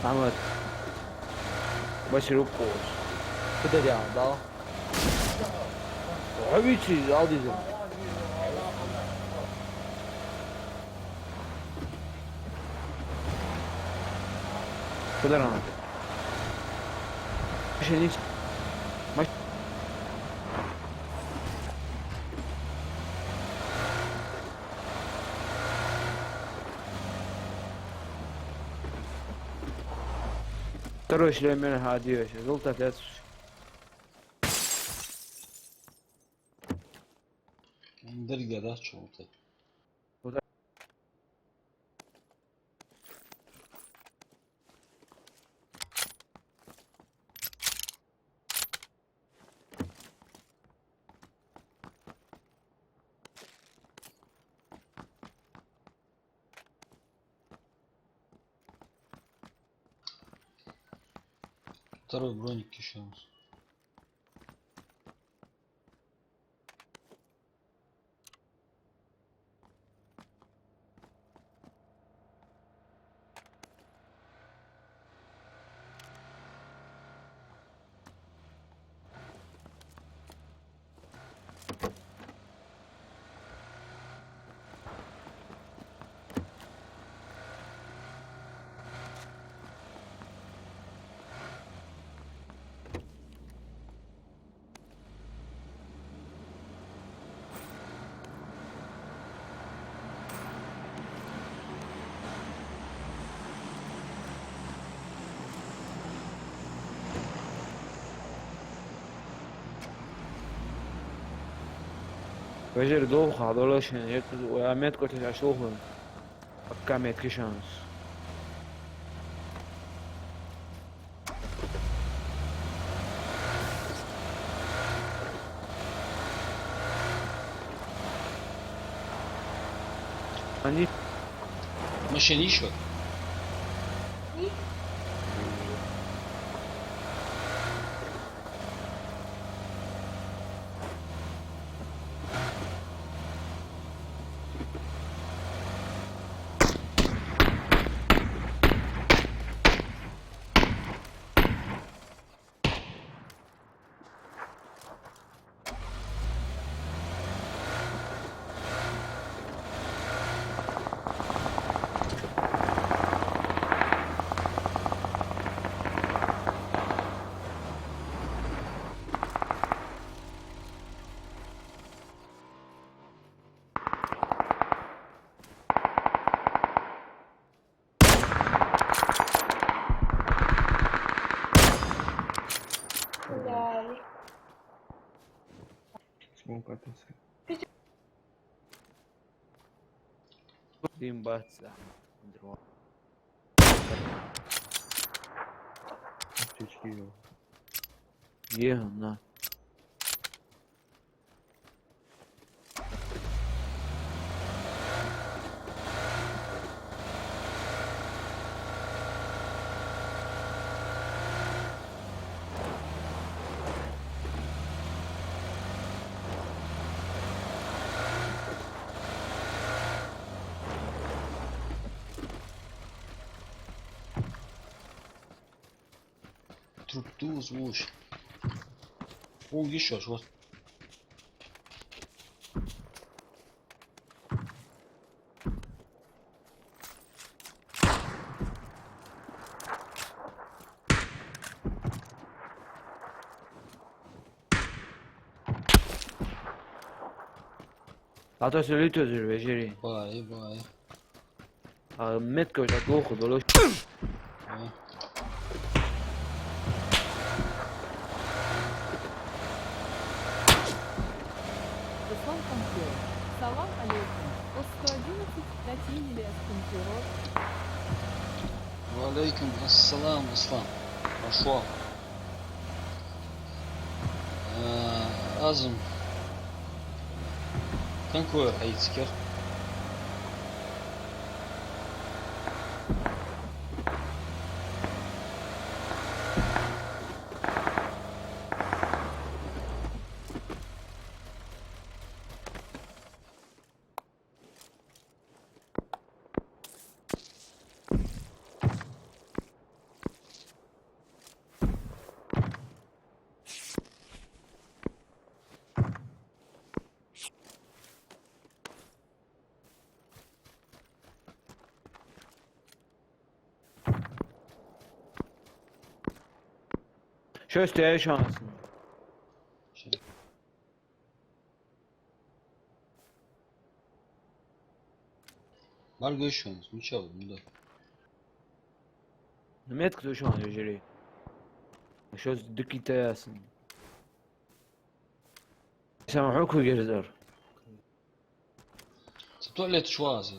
محمد بشرب قوس كده دي عضا حبيبتي عادي زي كده انا مش هنيجي مش تروح لمن هادي غلطة ثلاث Дерга, да, чего-то? Второй броник еще у нас. وجر دوخ هذولش وعمت كنت اشوفهم كاميت كشانس عندي Машина еще? Smoke atılsın. دين باتسا Aptечки yok. يهم نا Труп ту звуч. О, еще ж вот. عطا سوليتو زر بجري Бай, бай. متكو تدوخ دولوش А. Руслан Панфилов. Салам алейкум. ОС-111, Татьяне Аскунтуров. Валейкум ассалам, Ислам. Пошел. لازم كان كوير حيتسكر. شو استوى شانسın? Şey. Var görüşüyorsunuz. Mu çaldım da. نميت كتو شو يجري شو دكي تياسن سامحوك ويجرزر Tuvalet şu ağzı.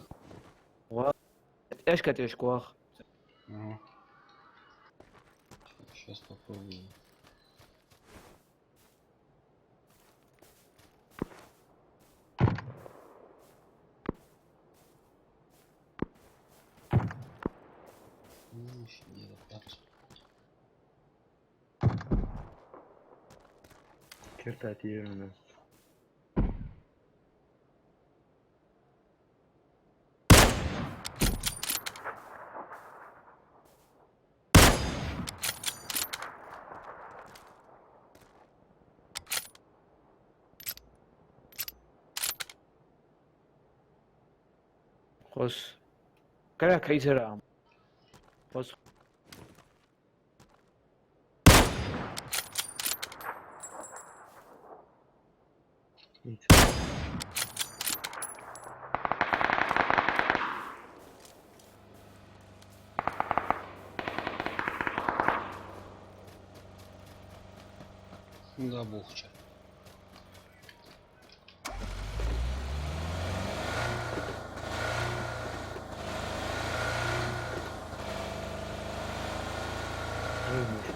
ايش كتيش كواخ Ага. Сейчас попробую. Şimdi yapar. Черта тирана. خص كلا كيسر خص Hiç. Да, бухча. Ölmüş.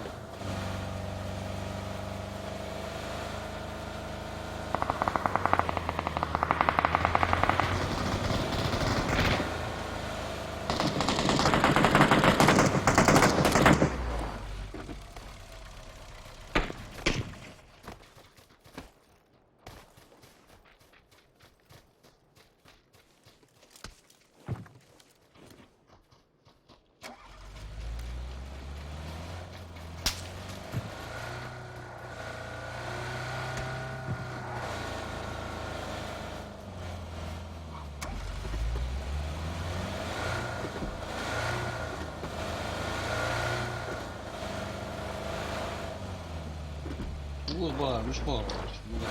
Bu bağırmış bağırmış. Bu da.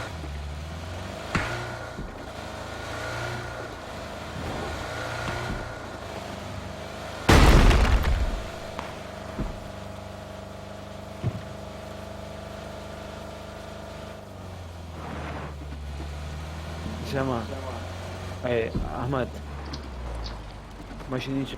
سما اي احمد ماشي نيجي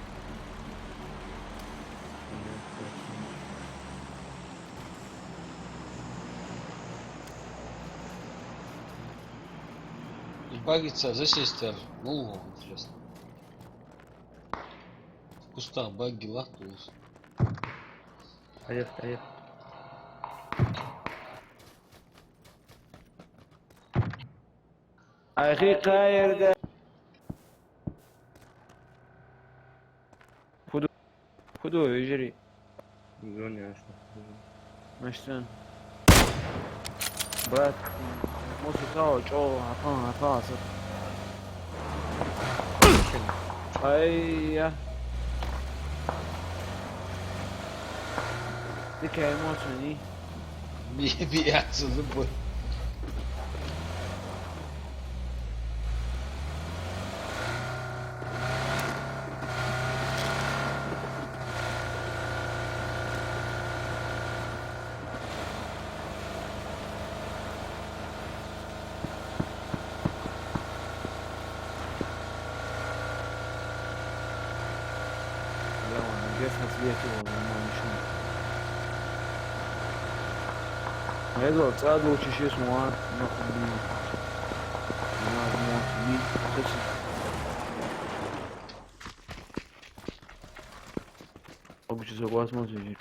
Багится за сестер. Ну, интересно. В кустах багги лахтулись. Hayır, hayır. اخي قاير ده خدوه يجري Zon yaşlı. مشتن بعد موسو تاو جو عطا صف اي ديك هاي موسوني Bir yatsızı bu. لا انا جيت مسليته والله ما مشون هيدوى تصادوا شو اسمه هاد ناخذ منه مين أبو شو سوى اسمه تجي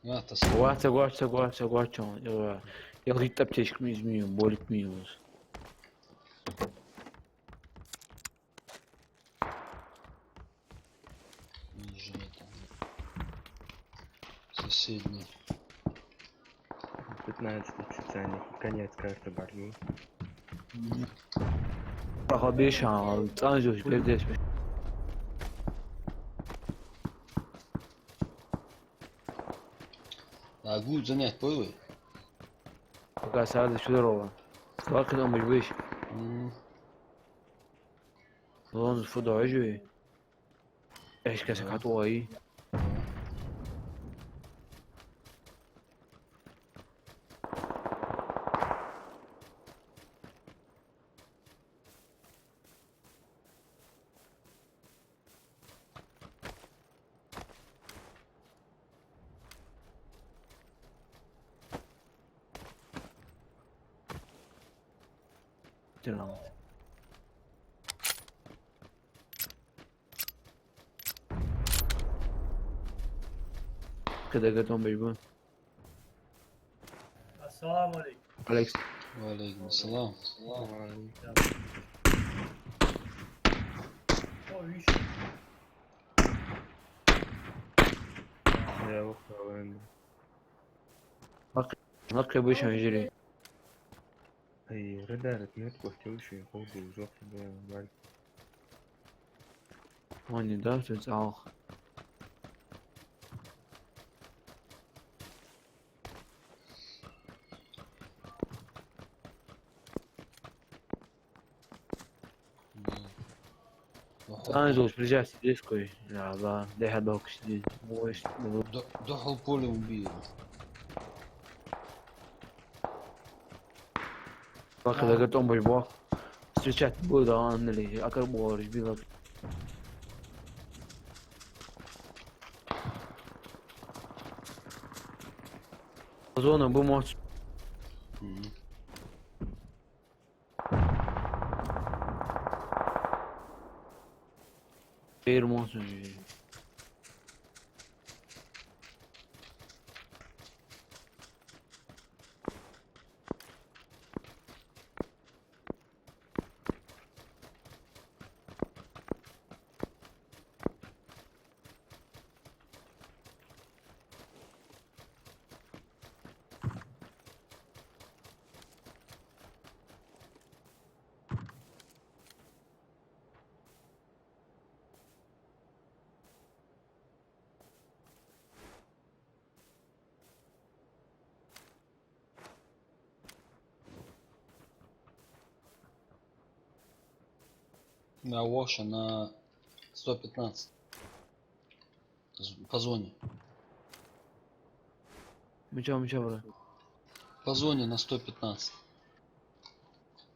ما تصل Guarda, eu ri taptes que me bolo que me usa. ниже это. Соседний. 15 специальный. Конец карты борьбы. Проходи шал, танжуш пердеш. А будет занять пойлы? Пока сада здорово. Сколько там будешь? Vamos foda hoje. Acho que essa catua aí. Não. Cadê que estão bem bom? Assalamu alaikum. Alex, وعليكم السلام. Ой, Oh, iş. я ухвален. نقي بوش هنجري. Ай, радарит нет, костел еще и ходу уже да, валь. Он не даст, это auch. Tanžuš, prižas diskoj. Ja, da, deha dok šli. Дохал поле убил. Когда готов будешь бог. Встречать буду, он или а как будешь бил. Зона bu maç. Bir maç. На Воша на 115. По зоне. Мыча, бра. По зоне на 115.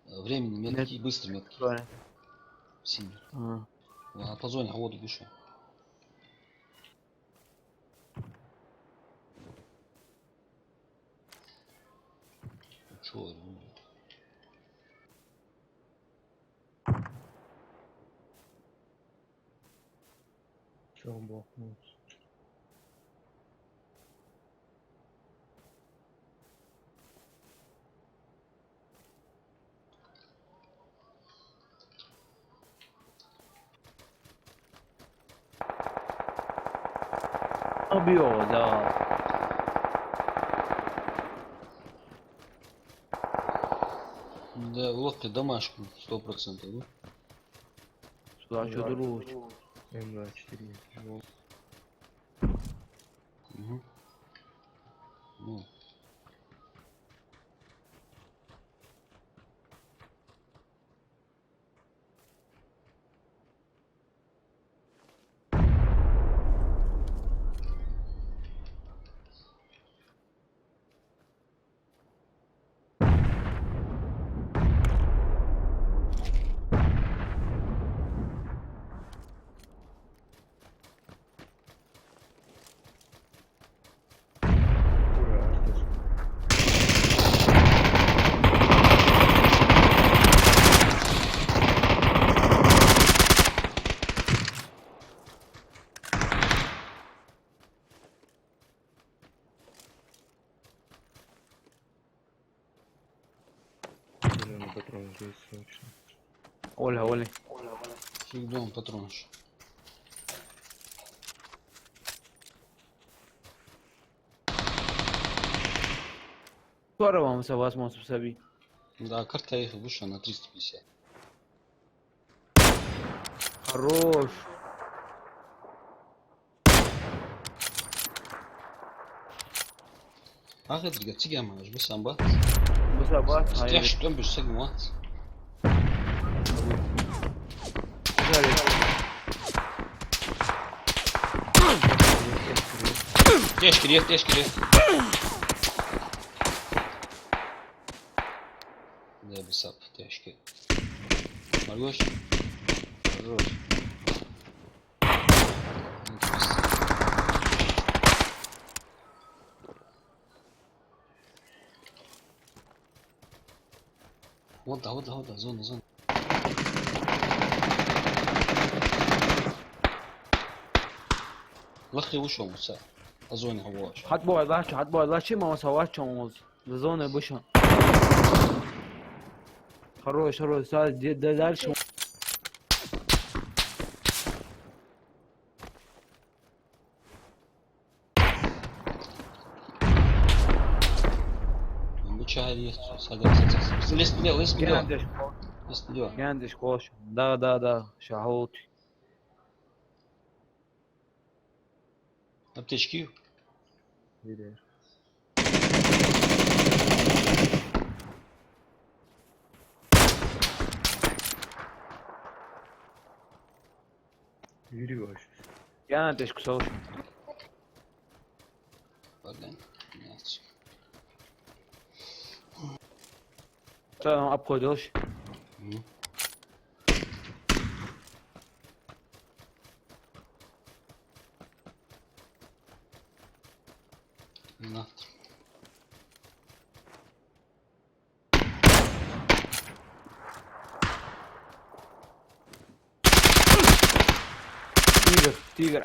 Времени меткий, быстро меткий. Правильно. Синий. А. А по зоне воду дышу. Чё, Че бахнуть? Объё, да. Да, лодка домашка, 100%, да? Сюда что друг. М24 тяжело. Угу. Ну. здесь очень. Оля. Фиг дом патронаж. Здорово, мы возможно собі. Да, карта их вышла на 350. Хорош. Ага, дига, тигама, bu samba. Bu sabah hayır. Yaş dön bir segment. Güzel. Теж кире. Да, бисап, теж кире. Маргош. Хорош. Вот да, зона. لخي وشو مسا أظن هواش حد باید بچه ما سوار چموز زونه بشن. хорош ساعت дальше. بچه‌ها صدق لست بيدوا گندش خوش. да شهوت. аптечки Видишь? Yürüyor. گندش خوش. بعدين ماشي Tamam ap koyduş. ناطر Tiger.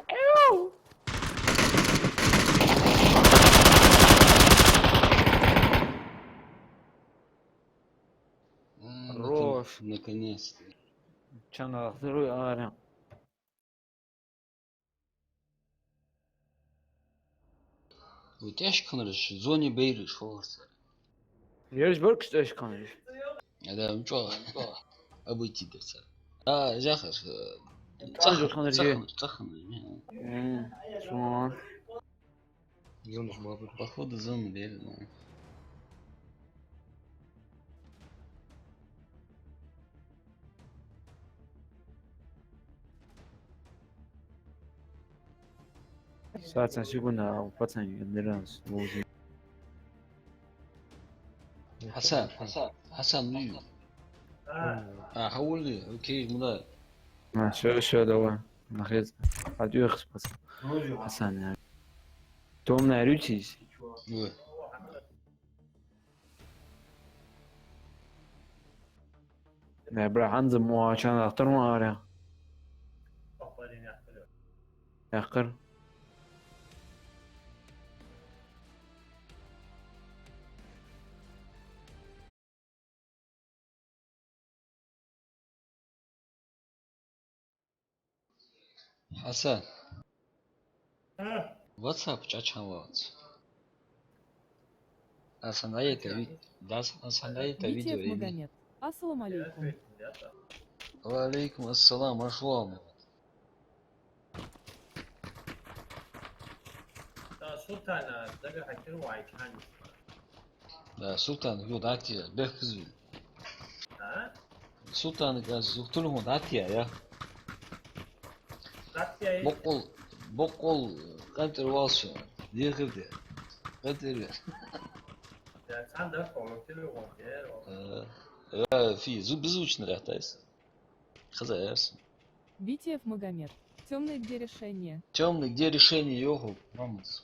Хорош. наконец-то Çanakları ağrım. وتاش كنرش زوني بيرش فورس Yarış bölük işte eş kanır. هذا مشو ابو تيدرس جاخر Tanrı kanırcı. تخن Şu an. Yanlış muhabbet. походу зону бери Zaten şu günde patan göndeririz. حسن مين حول لي اوكي مضايق Ha şöyle var. Nakit. Hadi yok bas. Hasan ya. Tom ne rüçiz? Ne bırak anzım o açan aktar mı ağrı? Yakır. حسن واتساب çaçan var Витиев видео Магомед. Ассаламу алейкум. وعليكم السلام مرحبا Sultan daga hakir wa kan. لا سلطان يو داتي بخزي Ha? سلطان قاز يقتلهم داتي يا Rakya بقول قدر واسو ديغدي قدر ya sen de korkuyor mu? في беззвучно рахтайс خزايس Витиев Магомед. Темное где решение? темный где решение йогу мамус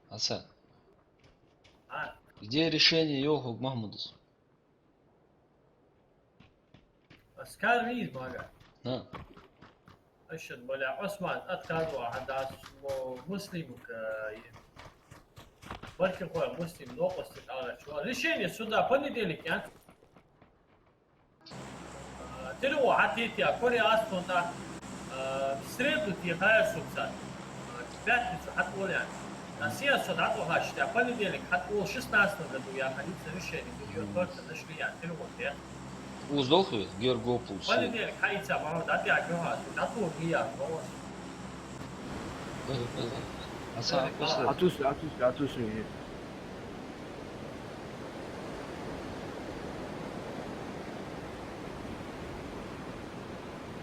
Аса Ha? где решение йогу Махмудус Askar mıyız maga? ها أشهد ولا عثمان أذكر واحد اسمه مسلم Только кое мустим новости, а что? Решение суда понедельник, я. Тело хотите, а коли астонда в среду ты хаешь субсад. В пятницу отволян. На сессию отвохашь, а понедельник отвол 16 году я ходиться решение, ее только нашли я. Тело я. Уздохли, Георгопулс. Понедельник ходиться, мама, да ты отвохаш, да то я, но Hasan arkadaşlar. At üstü.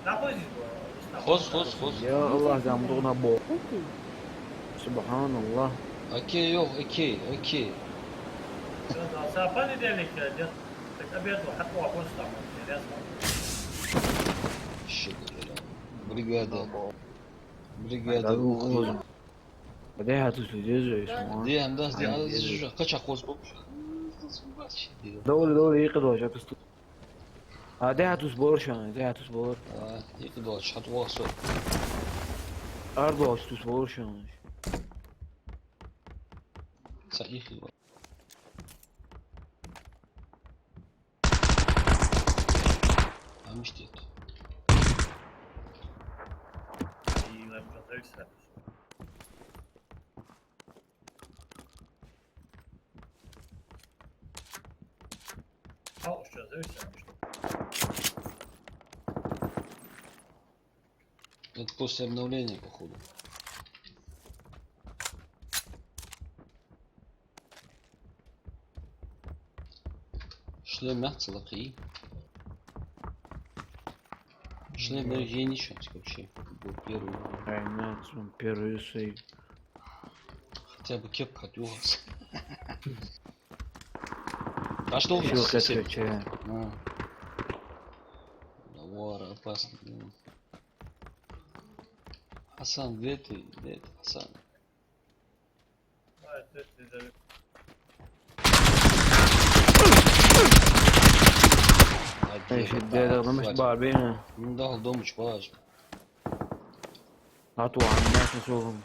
находишь. Hoz. Ya Allah zamduğuna bo. Окей. Subhanallah. Okey yok, okey. За понедельник так обеду حتى وقفت там. Şükür. Brigada. Badai at üstü diyoruz ya. Diye hem de diye kaçak hoz bu. دوري يقدر at üstü. Hadi at üstü bor şu an. Hadi at üstü bor. يقدر شحط واصل. Ardo at üstü bor şu an. صحيح. مش ديت. Это после обновления, походу. Шлем мягкий, лакей. Шлем я ничего вообще. Был первый. Aynen son первый сейв. Хотя бы кепка отвелась. А что у Еще вас сосед? качая. Вора, опасно. Хасан, где ты, Хасан? ايش الداده مش ضاربين ده دول مش باش. عطوا على الناس نسوهم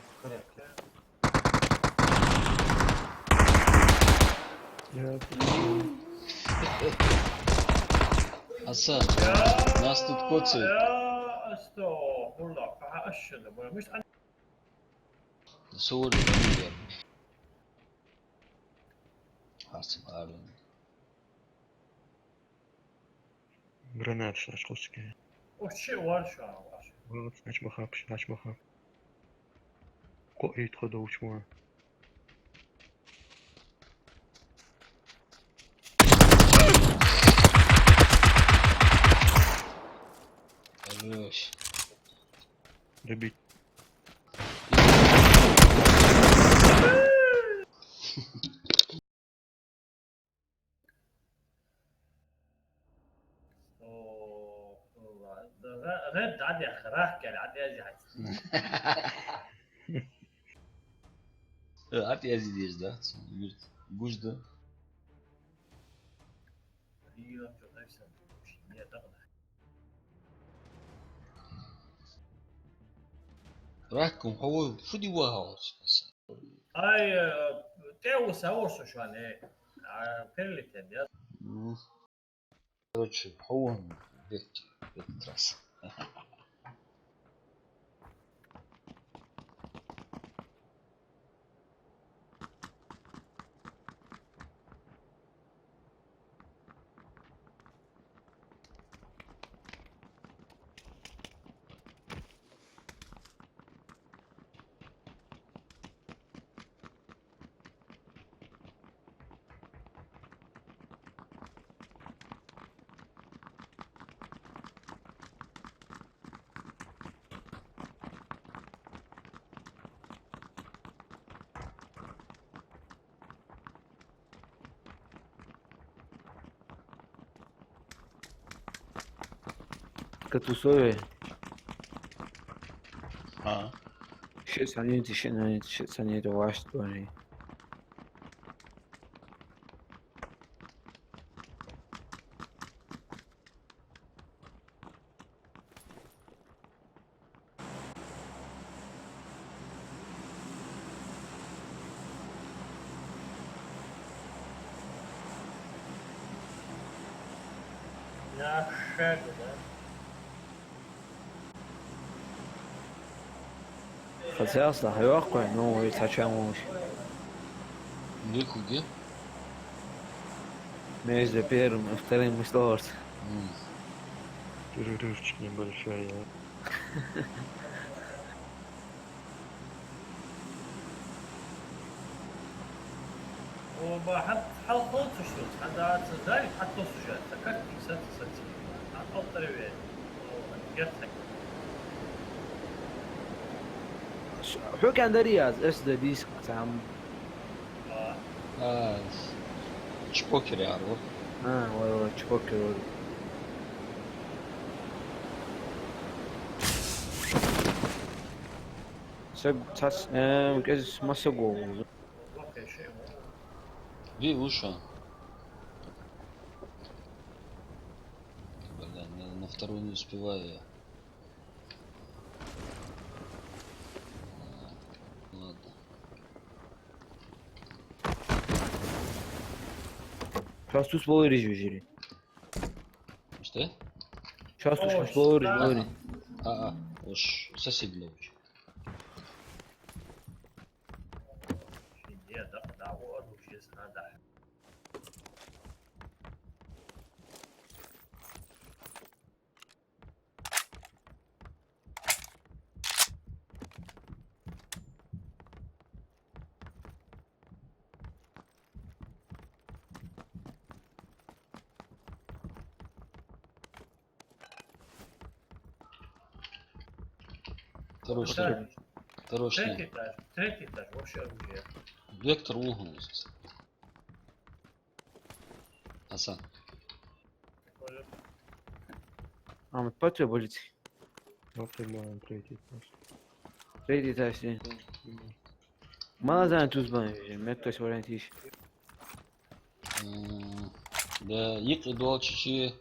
Hasan, нас тут коцают. صور جميلة. حاسب عالم. Granat şaşkosken. Şey var şu an var. Aç bakalım. Ko eğit koda uçma. Хорош. Добить. رد عادي اخراك يعني عادي ازعج. At yazıyız da. Gujda. راكم هو فدي واهوس. هاي تيو ساوسو شو يعني كل كده. Короче, هو بيت راس. كتوسوي ها. شيء ثانية واشت بني Да, шагу, да. хотя أصلا هيوقع إنه هو يتحكموش Легко где? между первым и вторым и четвертым. Перерывчик небольшой, а. وبحط حلقات شو هذا ذلك حتى سجاد سكرت ست ست حط طريقة جرتك شو كان ده رياض إيش ده ديسك عم Ha, çipoker ya bu. والله تفكر والله سب تحس كيس ما سقوا اوكي شيء Bir уши. Блин, на вторую не успеваю я. Ладно. Сейчас тут болори жижери. Что? Сейчас Ой, тут болори да. болори. Уж соседи лучше. شيء ده دعوة وشيء هذا Второй шлем. Второй шлем. третий этаж вообще оружие Вектор угнулся. Асан. Ahmet Patr'a politik. Hatırlamıyorum trekik var. Tredje taşlı. Mala zaten tuz bana verir. Metto sorentiş. Да, ик и дуал чичи.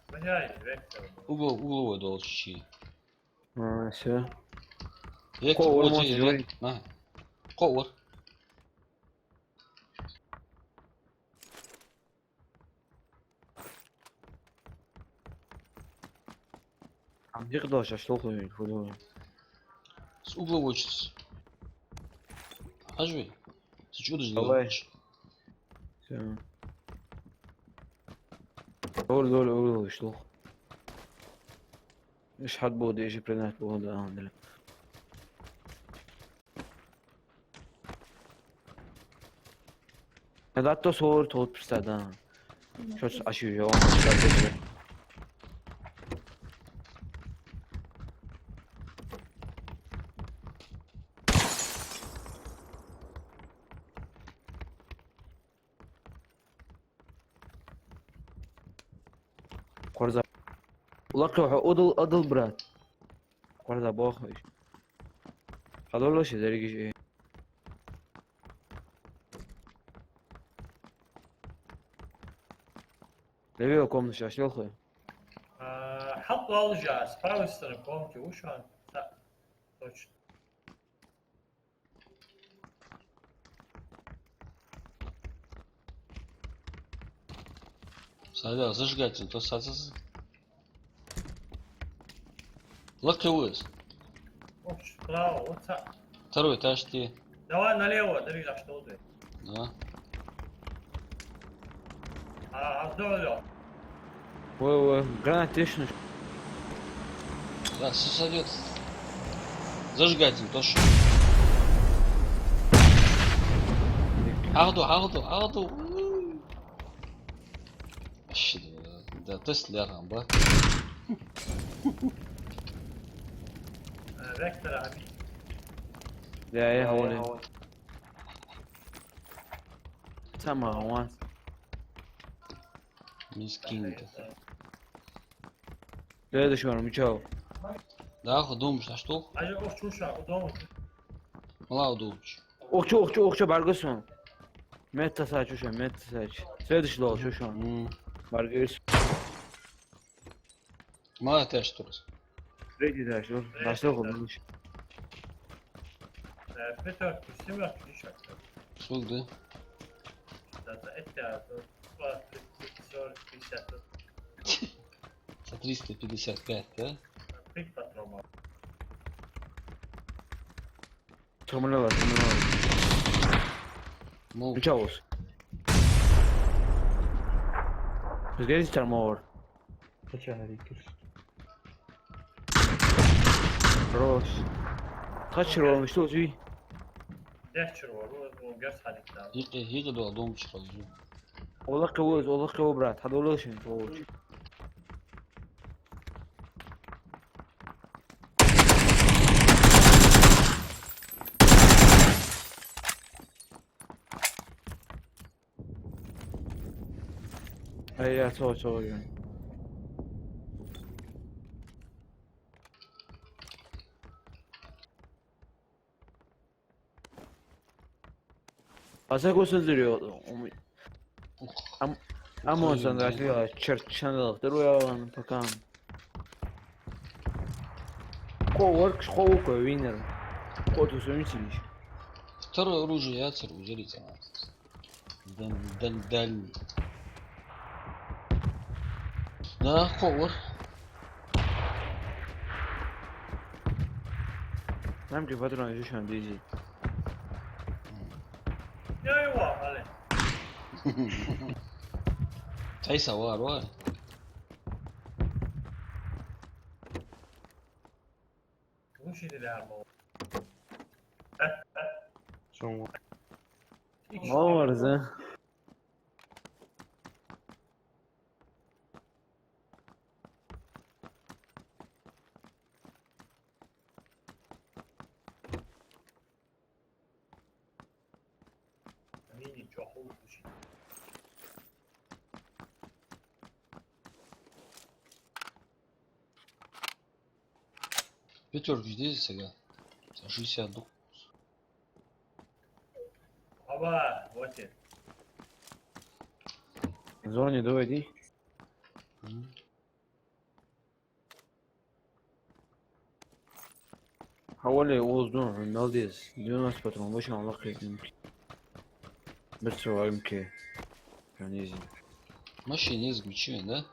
Блядь, вектор Угловой дуал чичи. Все. Вектор Ковар вот может и говорить. Ковар. Amca kadar şaşlı koyuyor. Koyuyor. С угловой чиц. Хажи. Ты что Давай. сделаешь? Все. Doğru işte. ايش حد بود ايش برنات بود عندنا. هذا التصور توت بستادا. شو اشيو جو. Korza. Ulak روح أضل برات. Korza باخش. هذول شيء دريج شيء. ليه يقوم نشاش يلخي. حطوا alacağız правой стороны комнате уж он точно Садя, зажигайте, то садится. Локтевой. справа вот Второй этаж ты. давай налево дорога что ты Да. вдоль Ой, гранат точно. Да, сосадет. Зажигайте, то что. Ауду. Вообще, да, то есть лягам, ба. vektor abi لا يا هون. تمام هون. Мискинг. لا ده شو أنا متجاوب. Да, думаешь, а что? acı o çuşa domu Мало думаешь. Okçu bargısın. Meta saç şu meta saç. Следующий дол şu an. Bargıs. Мало этаж турс. Третий да şu. Nasıl olmuş? Peter, семерки еще. Сук, да? Это Москва, 40, 50. За 355, да? 5 патронов. Terminal, terminal. Ну, Включалось. Сгорите термовар. Kaçar Rikers. Хорош. Kaçırıyorum işte o tüy. Дяхчер var, o göz halikten. هيك دو دوم شرازو. والله كوز برات هذا ولا شيء توج. اي يا تو يعني. Asa gösteriyor. Ama on sen de ya çırçanlıktır o yalan bakalım. Cowork школу winner. Код усумитель. Второе оружие я царь узерите. Дальний. Да, ховар. Нам ki patron şu an diyecek. Ya var hali. Taysa var. Bu şeyde de ama. Son var. Ne var sen? Mini çok hoş bir şey. Пятерки здесь сега. За 60 дух. Ama вот это. Зоне доведи. حوالي وزنون نالديز دون اسبترون باش نلاقي يمكن بس هو يمكن كان يجي ماشي نيز مشي да?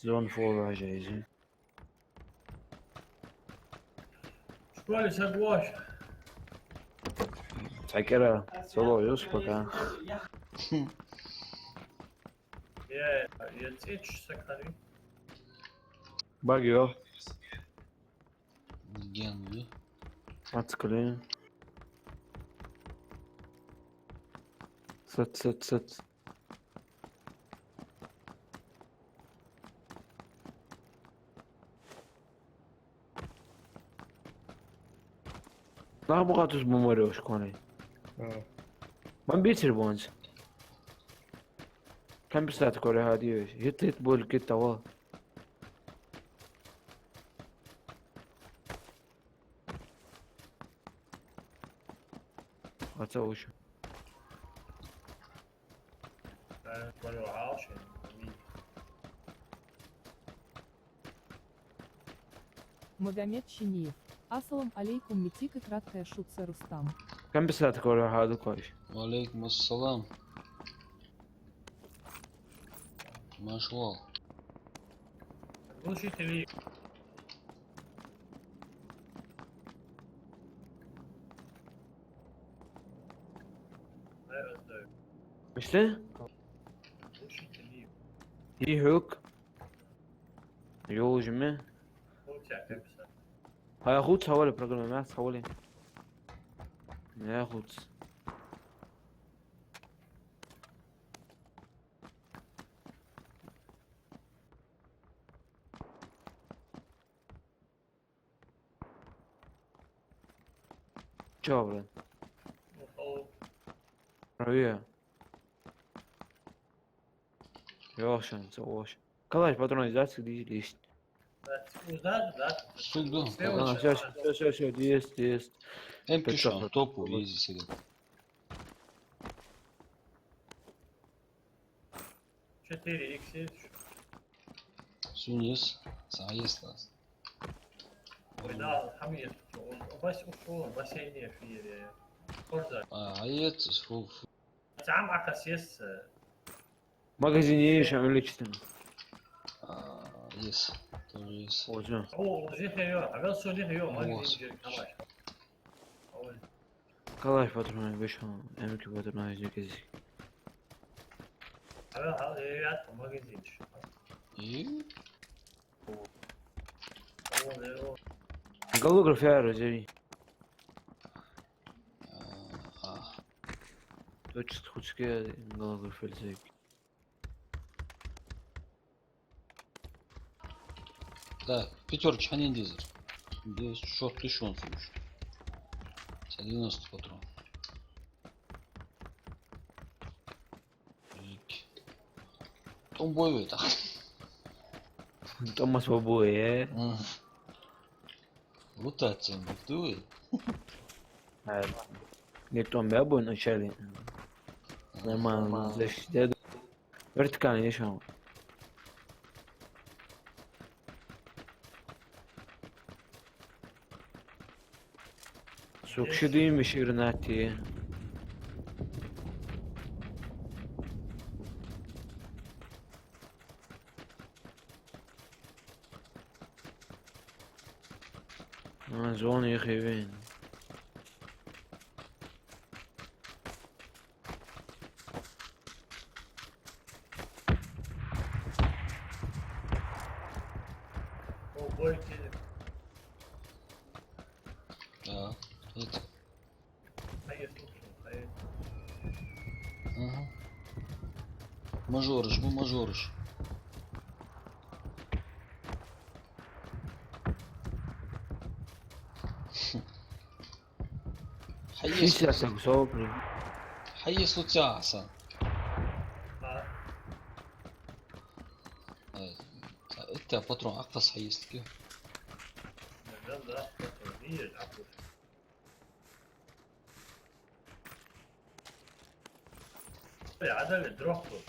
زون فور جايزين Şöyle sagvoş. تذكرها سولو يوسف كان Ya seç sakari. باقي Генви. اتكلم ست لا بغات بموري وش كوني Ha. ما بيتر بونز كم بسات كوري هادي هيت بول كيتا وا هتسويش Ben böyle alışın. Магомед Чиниев. Ассалам алейкум Митик и краткая шутка Рустам. كم بسات كوري هادو كويش وعليكم السلام. Машвал. Глушители. Evet, evet. işte Глушители. iyi huk yol jimi Получай, как писать. هياخد حوالي برنامج حوالي ياخد جابرن O رأيه يوشن سواش كلاش патронизация دي uzak. Сугдо. Sve اه uče. все есть Hem Peki, pişan peki. topu izi сега. 4x. Сунес. Саес лаз. Oyda hamiyet. Baş usul, basayniye fiir. Korza. Ayet фу. Zam akasiyes. Магазин есть, а лечится. Есть. Тоже есть. Вот же. هو جيخ يو عمل سو جيخ يو ما Вот. يجي كماش أول Калаш патрон, вышел. Эмки патрон, здесь. عمل هذا يات ما يجيش И أول Голограф я разъяви. Точно худшие голограф эльзек. да, пятерочка ханин дизель. Здесь шот лишен, слушай. 90 патрон. Томбой это. Томас Бабуэ. Ротация, ты. Не том бабу вначале. Нормально. Защитят. Вертикально еще. Сукшидим беширнати. Зон их и вин. هو بوي كده Да. Это. هي سوق هي Ага. Мажор, жму мажорыш. Сейчас я сопли. حيس لوتساعة انت باترون اقفص حيس لك ده هي العفو عدل دروحته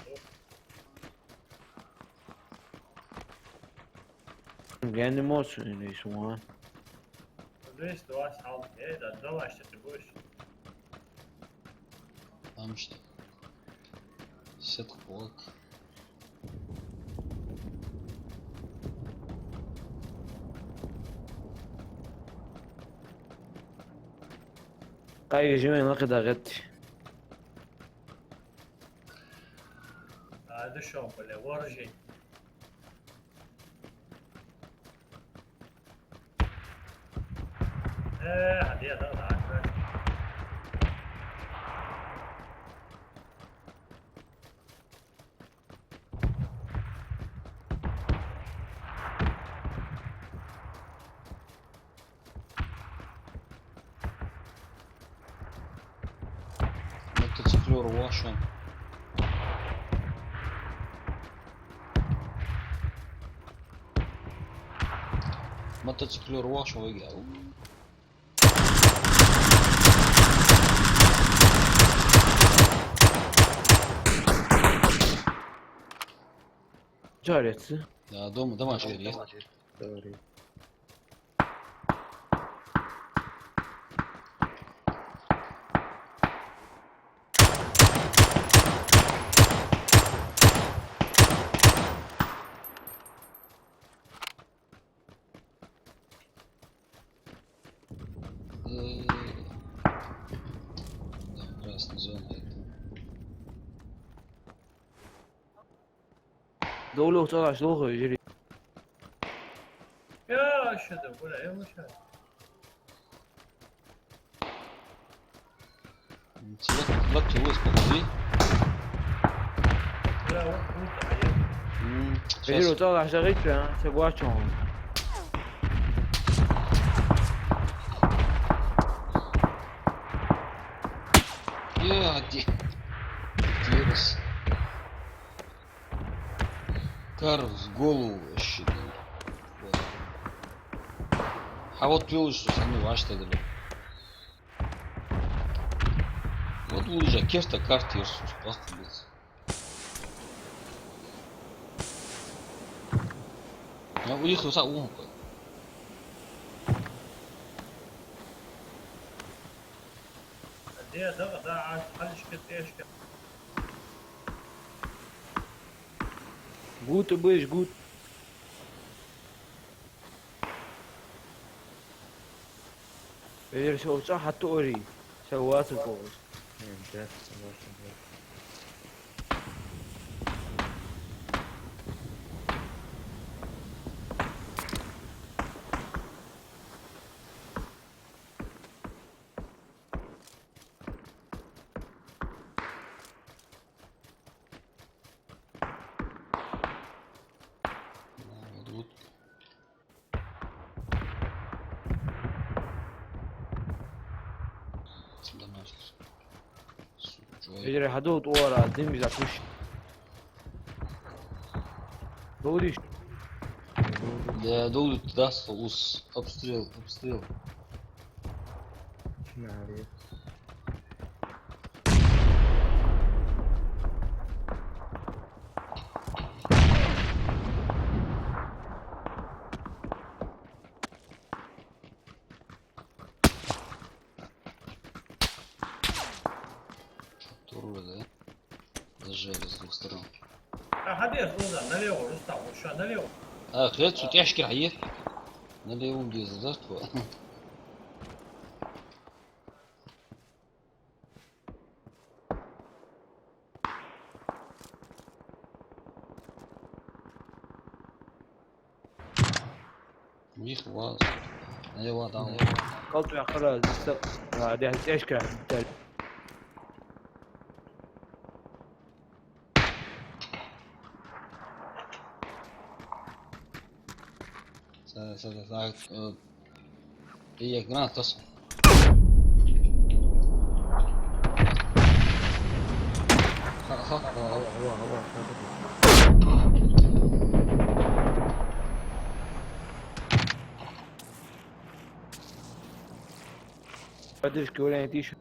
يعني موسم اللي يسموها. ليش دواش حاول ايه ده دواش تتبوش امشت صدق بوك قاية جميل نقد غتي. هذا شو ولا ورجي ايه هديه ضغط عارفه мотоциклер ваша мотоциклер ваша выиграл Жарится. да дома домашний есть Sorry. да, красная зона это دولة طلع شلوخه يجري. يا شد ولا ايه مش هذا لك هو اسمه لا هو تعيين يجري طلع شغيته سبواتهم. يا عدي Террас. Карл в голову вообще. Вот. А вот пил, что со мной ваш тогда. Вот лужа, кешта карты, просто без. Я уехал за умку. هديه ضغط عاد حلش كنت ايش Gut, بيش gut. إيه شو صح توري سوات الكوز. ده خلاص شغال. مضغوط. ده ماشي. شوية. يجري حدود ورا دم زعتوش. دوريش. ده دولة داس وص ابستريل ابستريل. ما عليه. Туру да? Зажали с двух сторон. هذه الروزة налево, Рустам, вот что, налево. خليت شو تحكي حيات. نالي يوم دي زادت ميخ واز. نالي واضع. قطع خلاص. هذا ايش كان؟ ساعة هي جنات تصل. هو بدرش كورين تيش.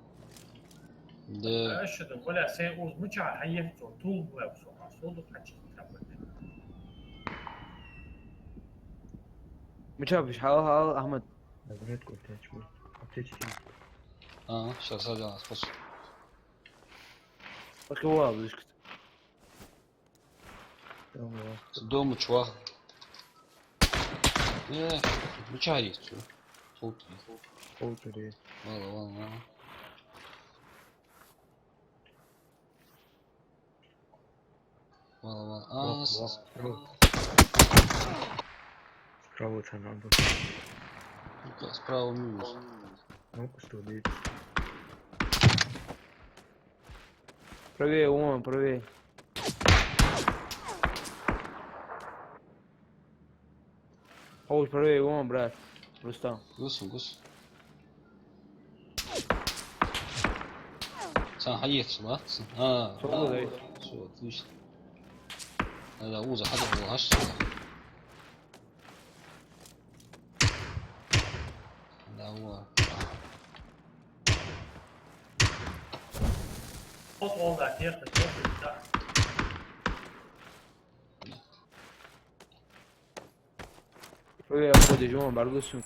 ده أشهد ولا سيقول مجا حيفت وطول ويبسو عصود حجي كمل. مشافش حاول احمد. أبنت قلت شوي. أبتدي شو صار بص. الكواب اسكت. تمام. دوم تشواه. ايه مش عايز شو صوتي. قلت ليه. والله Справа це надо. справа минус. Ну, постудить. Правее, вон, правее. حوش правее, вон, брат. Рустам. قص سان حيث صباح شو ذا؟ شو فيش هذا وزع حدا هو هش هذا هو خط وضع كيف تشوف правее, обходишь, вон, баргусу.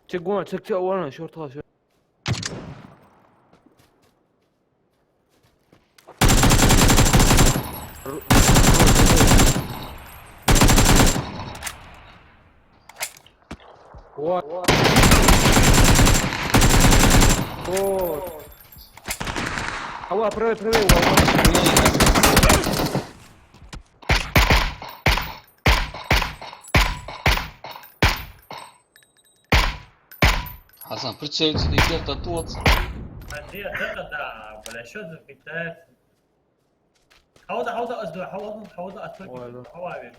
تشك وين تشك اولا شورت شورت. اوه هو правее حسن прицель где-то тут هذه هذا ولا شو ذا في التاس حوضة أصدق حوضة أصدق حوابي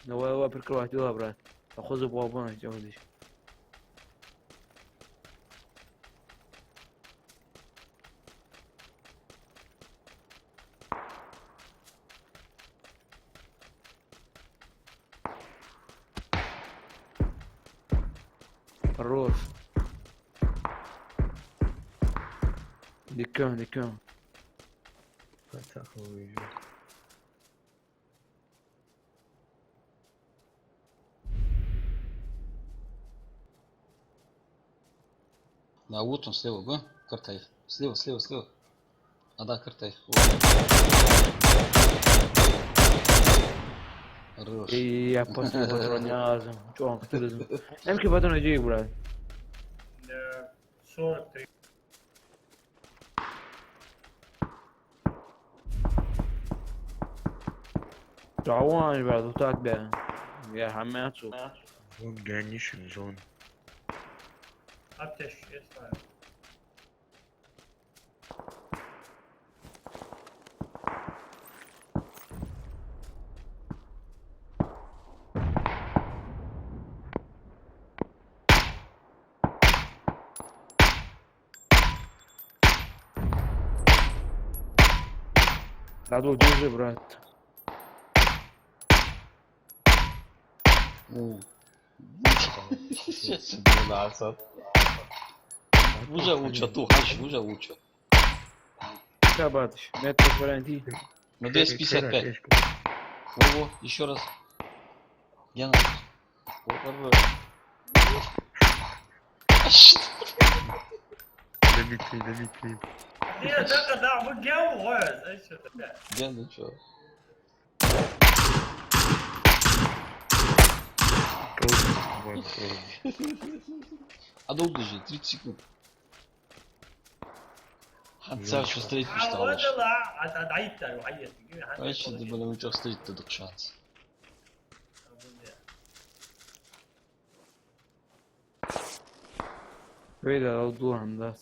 هو بركوا واحد يلا برات اخذ بوابنا جودش. الروس دكان فتح خوي. Да, вот он слева, го? Картай. Слева, слева, слева. А да, картай. Хорош. И я после патроняза. Чё, кто это? Эмки патрон иди, брат. 43. تعوان بعد وتاك بقى. يا حماتو. Zone gelmişim zone. Ateş. Esma. Надо держи, брат. Уже лучше, ту, хаш, уже лучше. Что, братыч? Метод варианти. На 255. Во, еще раз. Я на. Дмитрий. Нет, это да, вы гео, знаешь, что это? Я ну чё? А долго же, 30 секунд. Ханцар что стоит А пустал. вот لا عيدت وعيدت А еще ты бы научил стоит тут шанс. Вейда, алду хандас.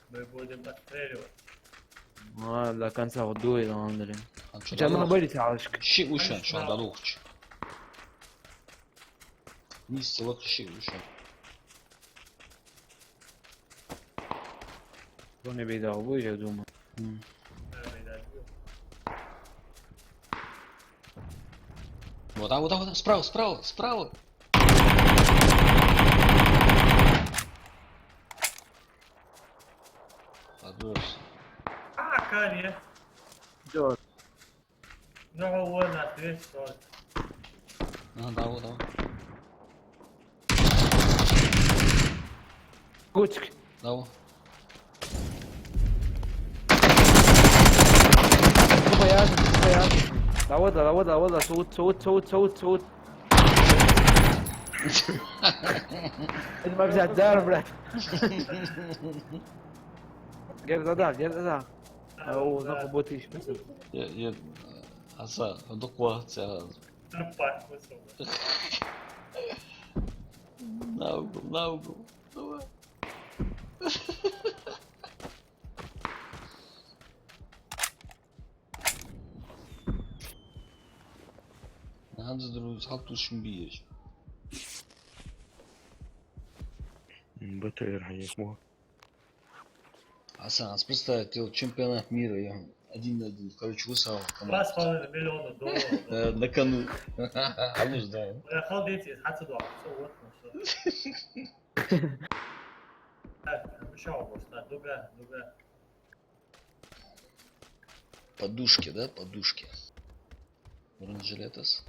Мы будем постреливать. До конца вот дует, он блин. А Сейчас мы наберите алышка. Şi uşan şu anda ruhç. Nis вот şi uşan. Кто не бейдал, будет, я думаю. Вот, вот, справа, справа, справа. Хорош. А, Кали. Идет. Ну, вот, ответь, что. А, да, вот, да. Котик. Да, вот. Боятся. Да, صوت. اللي ما بزعل دار بلا. جرد. او نقو بوتيش بس. Я, аса, докладця. Трупа, высоко. На угол, давай. Надо друг салтушим биешь. БТР hayır. Асан, представь, ты вот чемпионат мира, я 1-1, короче, высал. 2,5 миллиона долларов. На кону. А мы ждаем. Я халдети, отсюда, все, вот, Так, обещал просто, дуга. Подушки, да, подушки. Бронежилетас.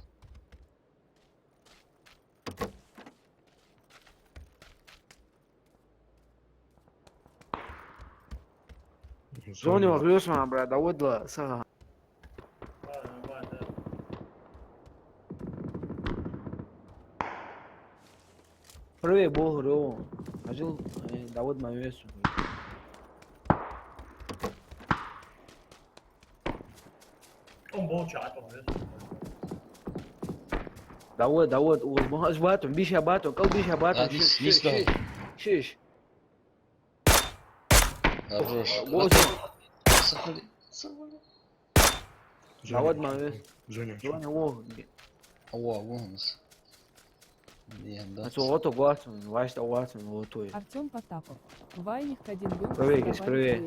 زوني وغيوس مع براد عود له سها. Prve boh ro. Ajil Daud ma yesu. Он болчат, он Daud وما اجباتهم بيش هباتهم قل بيش هباتهم شيش Хорош. Вот. Сахали. Daud ma yesu. Зоня. Зони wo. Ава, вонс. А то ото гласно, вайста гласно, ото е. Артем Потапов. Вайник 1 был. Привет, привет.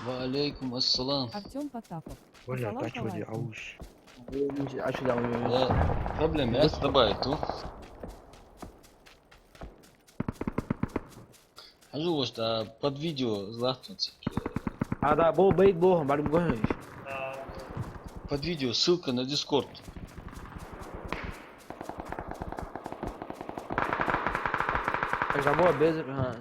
Валейкум ассалам. Артем Потапов. Зоня, Салам так вроде алейкум. ауш. Ачу да. Проблем, я добавить, ну. Пожалуйста, под видео златнуться. هذا بو بيت بوهم بعد مقهش. Под видео ссылка на Discord. إيش أبوه بيزر ها.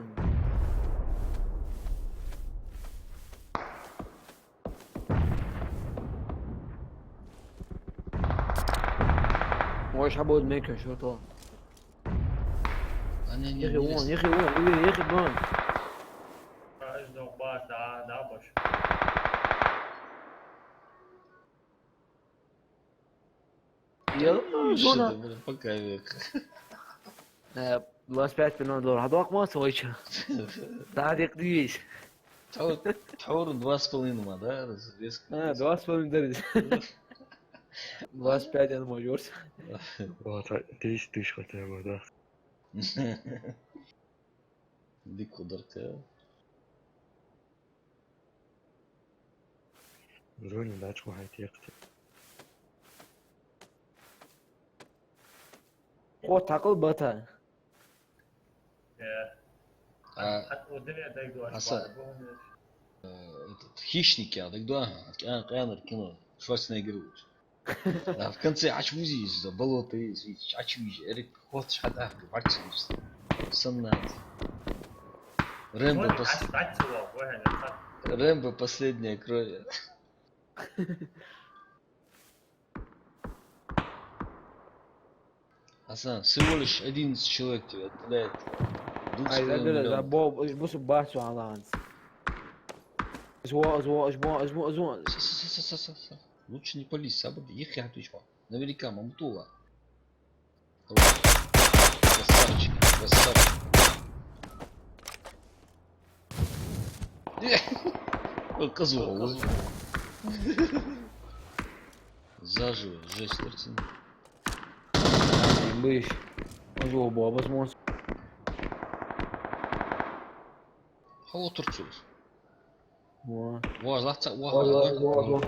وايش أبوه الميكر شو طول. أنا يا أخي وين يا أخي وين يا أخي وين. Is nog baas daar bos. يلا زونا. Блин, пока век. بس بعت بنو دور هذاك ما سوي شيء. تعال يقديش. Таур 2,5, да? Резко. 2,5 درجة. 25 أنا موجود. Тысяч хотя бы, да. Дик ударка. Зоне дачку хайтекти. هو تعقل بطل. حتى الدنيا دايقوا Этот, хищники, а тогда Кайнер кино. Шварценеггер. В конце ачвузи за болото есть, ачвузи. Эрик ход шада, варчиш. Саннат. Рэмбо последняя кровь. Асан, всего лишь 11 человек тебя отправляет. هاي لا بو بص باسو على لانس. اسبوع. Лучше не пались, сабады. Их я отвечу. Наверняка Мамтула. Красавчик. Козлов. Заживо, жесть, картина. بيش ازو بو بس مو Хало Турцуз. مو Вау, лахца, واو вау.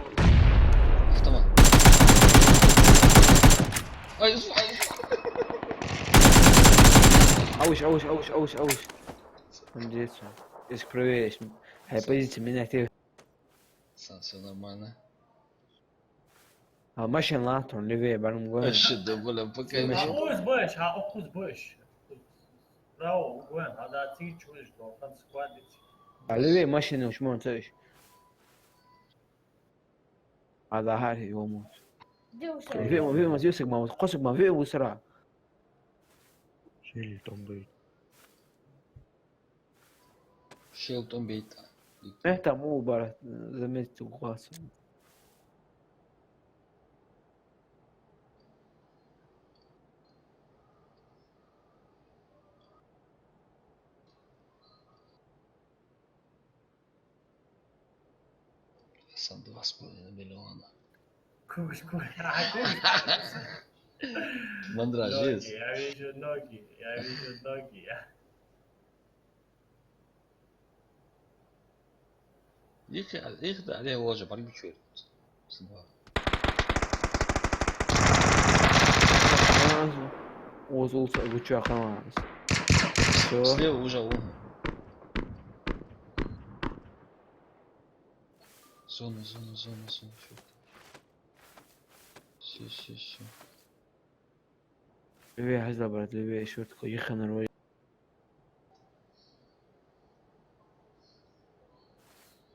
Автомат. Ай, اوش جيت اسكرويش هاي позиция меня актив все нормально. ماشي لاتون ليفي بعد مقول Да, бля, пока я начал. أخوز بوش راو وين هذا تيجي تشوش دو كان سكواد ليفي ماشي وش مو تسويش هذا هاري هو موت في ما يوسك ما قصك ما في وسرعة Сели там быть. Шелтон бейта. это مو برا زميت وقاص Сам 2,5 миллиона. كوش Мандраж есть. يا ويجو نوغي Их да, عليه واجب على بيشوي. وصلت قلت شو خلاص Слева уже он. Зона. Все. ليفي هزلا برد ليفي شورت يخن روي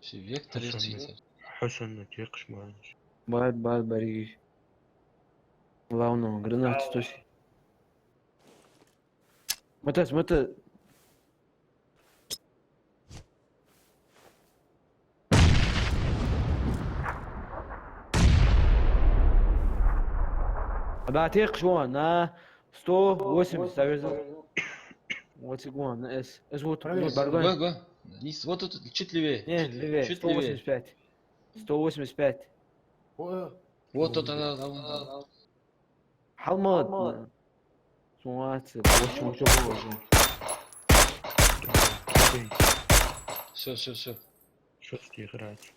Все, вектор есть. حسن تيقش معاش. بعد بريش والله انه جرنات توشي متى بعتيق شوان 180 ставишь вот сигуан с вот баргон Го. Вот тут чуть левее. не левее Чуть 185 Вот тут она. حمد سمعت وش Все. Шутки играть.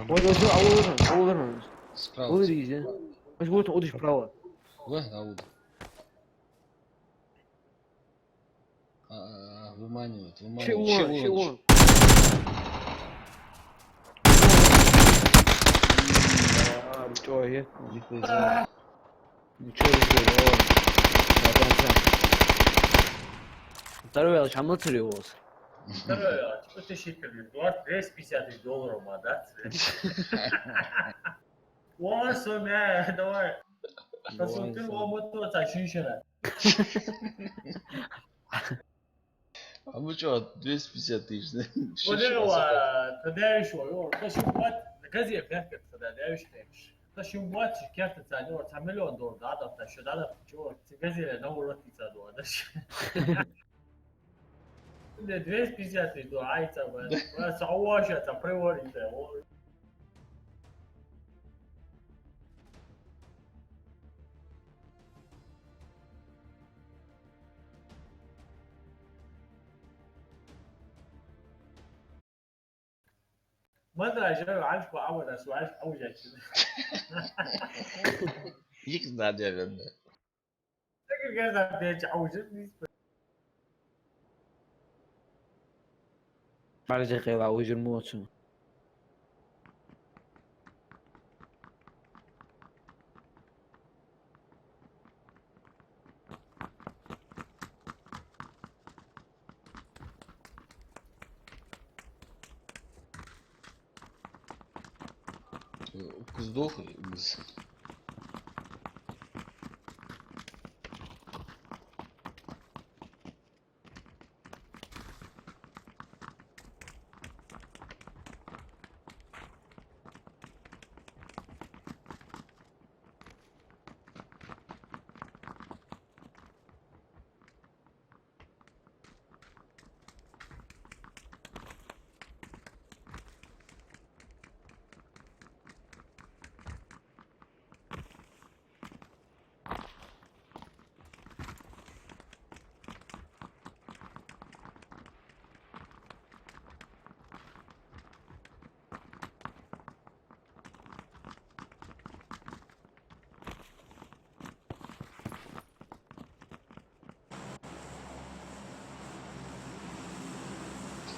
вот اولهم Справа. اولريز Mas o outro справа. Вон, Ауд. Выманивает, выманивает. Чего? Ничего, я. Лихо из-за. Ничего, Второй я шамал целился. Второе, что ты щикали? $250 да? О, Сомя, давай. Посмотрим, мотор тащишь. А мы что, 250 тысяч, да? Вот это, тогда еще, тащим газет, как тогда, еще тащим вот, как это, $1 миллион, да, тащу, да, чего, газет, на уроке саду, да. 250 тысяч, ай, там, sauwașa, там, приворите. ما ادري يا شباب عارف عمل سؤال اوجع كده. يقنع جبنا. فاكر كده بيج عوجتني. معلش يا اخي عوج الموت شو. Сдох.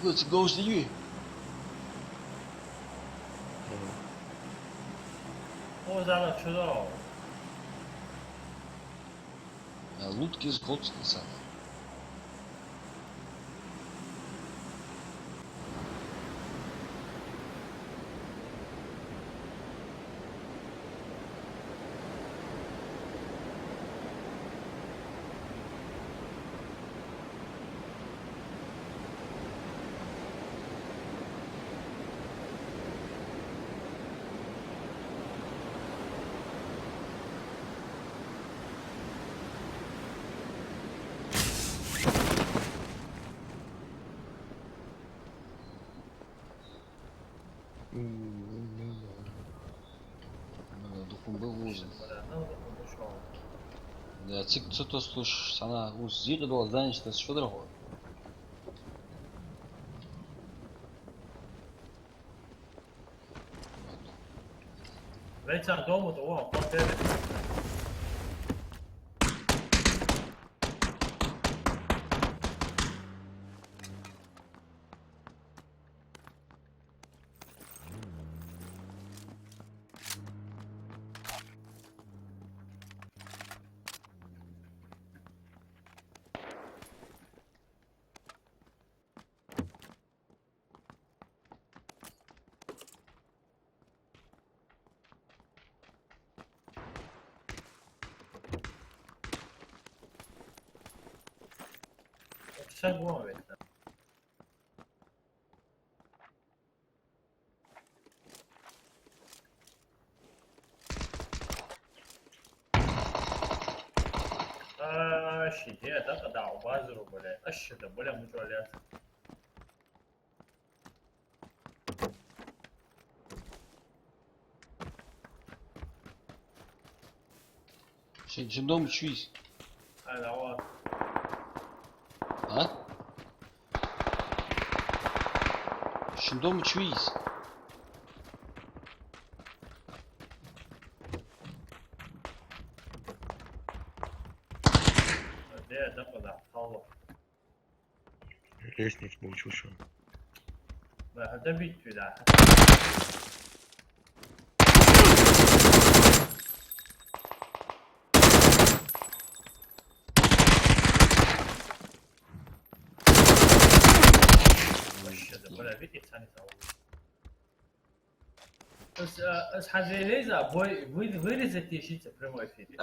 Let's go to you. Ozalak şurada. Лутки с Готскиса. Духом был ужин. Да, цик что-то слушаешь, она уж зига была, знаешь, это что другое. Вечер дома то он хотел. Sen bu muhabbette. Щите, да, да, у базару, блядь. Щите, бля, мутуалет. Şimdi dom çüyüz. Hadi o. Ha? Şimdi dom çüyüz. ده قطع خالص. Лестницу учушу. ده بيت في ده. مش ده ولا بيت ثاني سوا. بس حاجة ليزا بوي ويرز التيشيرت بريمو افيدي.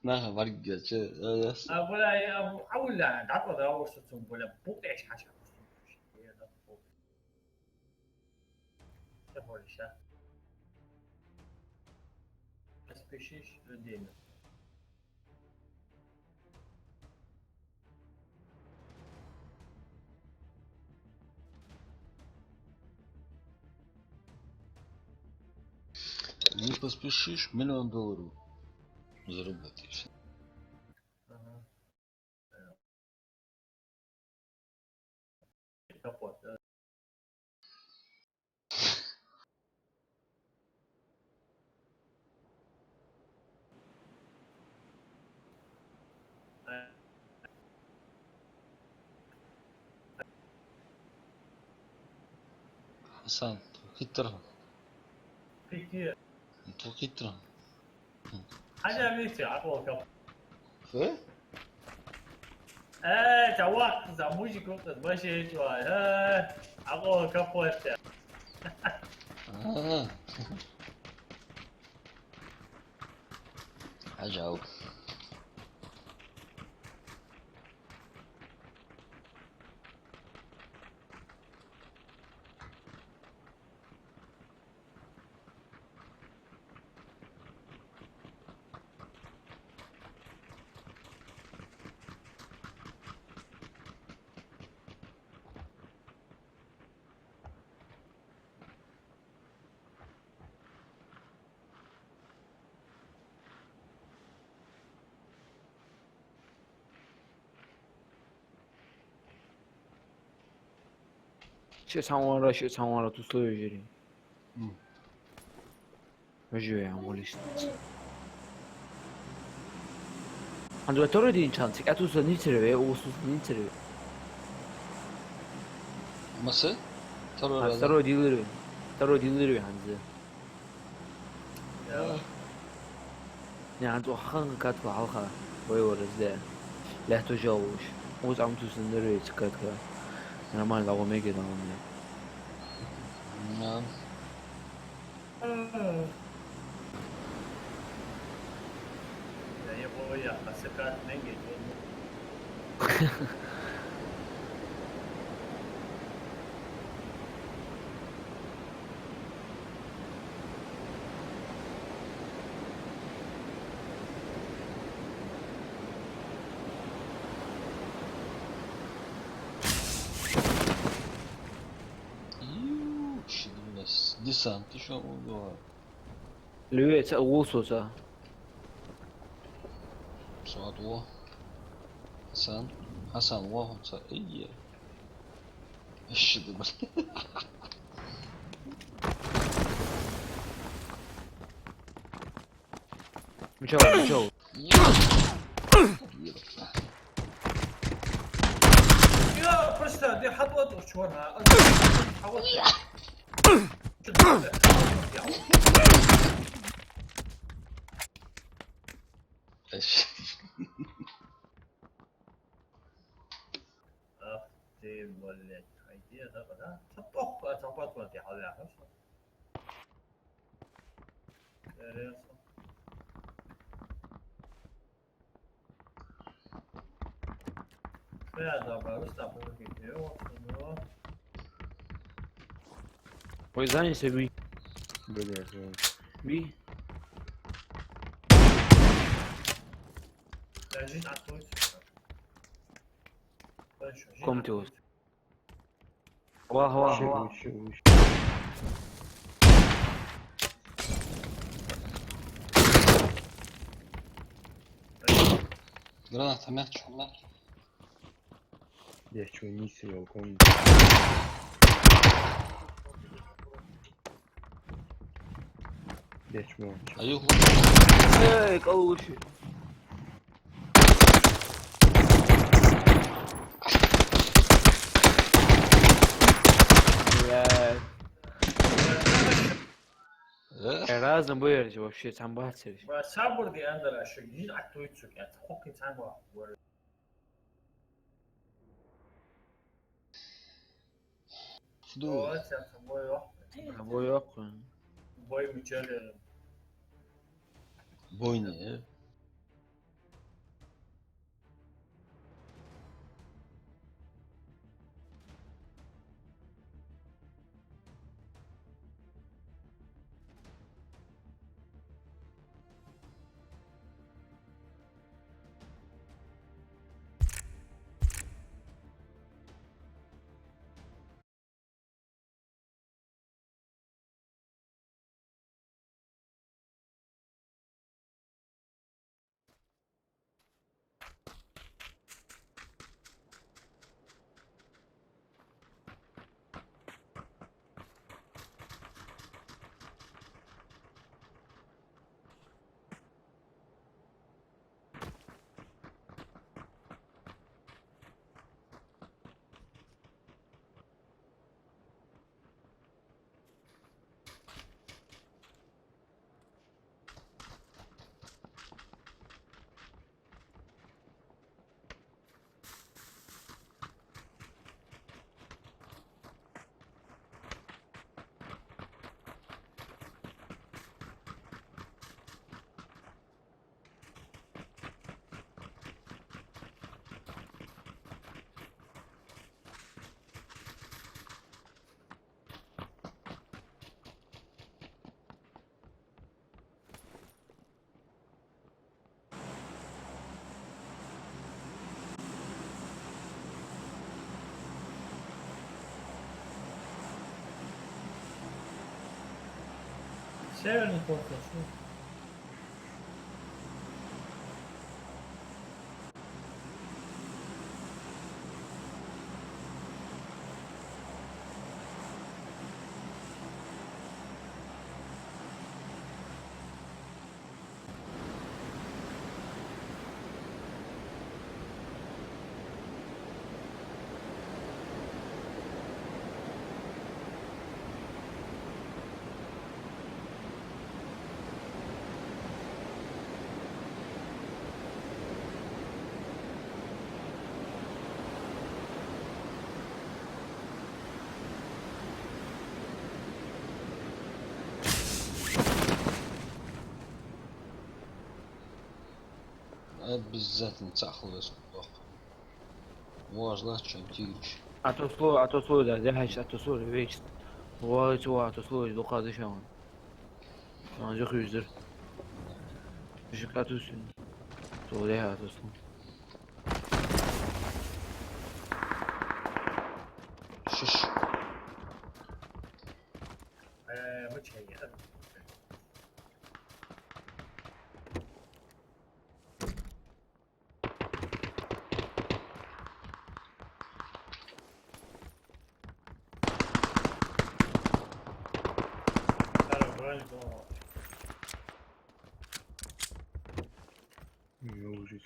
نعم برجع شيء ولا أول لا عطوا ده أول شيء ولا بوقعش حاجة. شافوا ليش بس بيشيش ردينا. не поспешишь $1 000 заработаешь. Капот. حسن خطرها كتير. انتو خطرها حاجة ميتي عطوا كم. فايه؟ جواك زموجي كنت ماشي شوي. عطوا كفوت. عجاو血肠完了，都所有这里。我觉得我的是。한두가 떨어진 찬스, 아투스 니트를 왜 오수스 니트를 Nasıl? Terör 떨어지를 한지. يعني حقا كاتبة حلقة ويورز ده لا تجاوش وز عم تسندري تكاتك أنا ما لقوا ميجي نعمل نعم يا بويا مسكات نجي. Десант еще убивает. لويت وصوصة سعد و حسن واحد ايه ايش ده بس مشاور يا فرشة دي حطوت وشورها. ايش أختي ولا هيدي هذا تطبق تطبق ودي عليها. هذا بس تابو فيديو. وإذا يسوي Блядь, بي جيت على التويت. كومتوس واه Учу. граната мягче Я чё не сел, он... Я чмо. ايوه هيك أول شيء Разно боярыч вообще там бацерич. Sabır diye andara şu yüz attı uçuk ya. Çok insan var. Fudul. O sen boy yok. Bu yok. Boy mücadele. Boy ne? Severin korkusu. Обязательно цахловый плохо. Важно, чем тигрич. Atoslov da dehash atoslov vext. Vay tu atoslov do qadışan. Ancaq yüzdür. Düşük atıyorsun. Tu deha atoslov. Şiş. Bu şey ya. Ужас.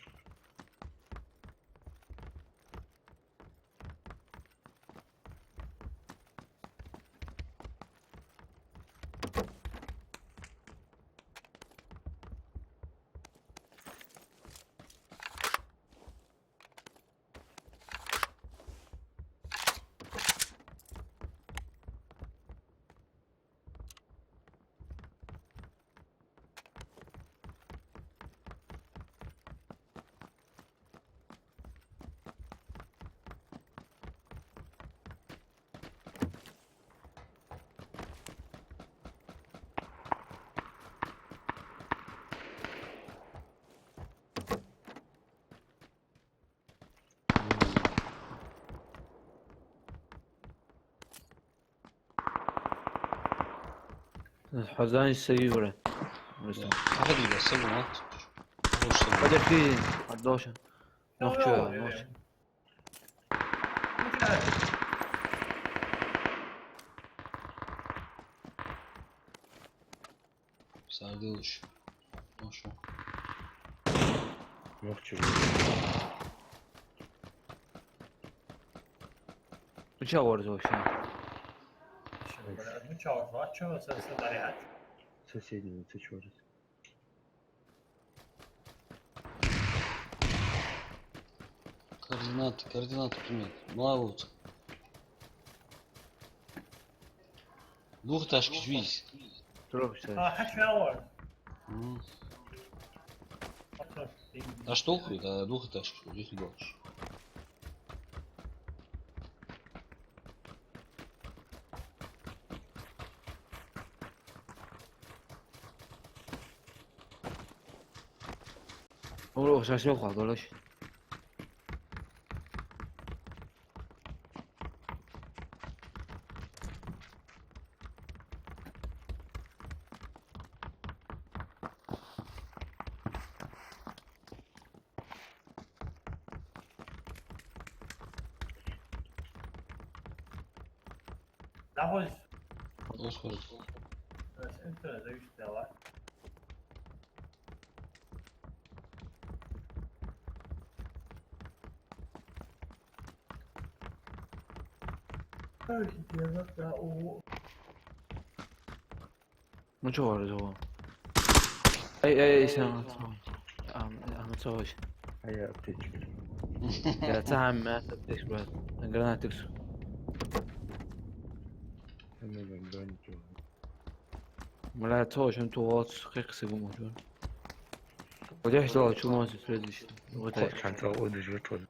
Hazan السيء ولا. Hadi be sabun at. Hoş sabun. Hadi fi 11. Noqçu ya, noqçu. Sardılış. Hoş mu? Yok чего. Uçaq orada o şey. Bu çağır var. Çağır sen darayat. соседей зачёрить. Координаты примет. Мало. Двухэтажки видишь. Трогся. حكي اول М. Да что хуй, да двухэтажки, их делаешь.我啥时候滑多了去？ لحظة Господи. بس انت زي اشتغل Ну чего разговор? Эй, сам. متصورش. هيا بتجري. يا تعم ما تبديش بعد. الجرانات تكسر. أنا جنبان جو. ولا تصورش انتو واط خيق سيبو موجود. ودي حشتغل شو ما تفردش. خود كان تعود جوتول.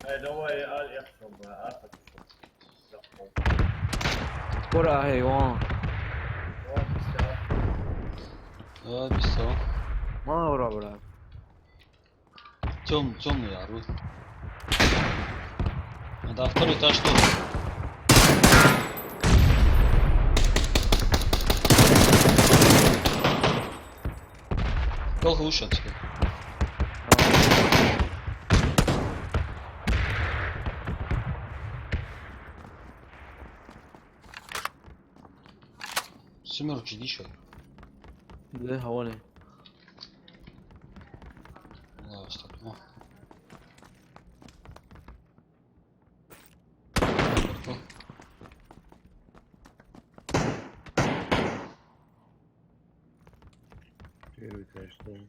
هو قال يخرب اخذ ورا هي وان. Bir sağ. ما ورا بلعب. Темный орут. Да, второй этаж что? Долго ушел теперь. Семерок жди еще. ده حوالي. Ладно, стоп. О. Первый этаж, что ли?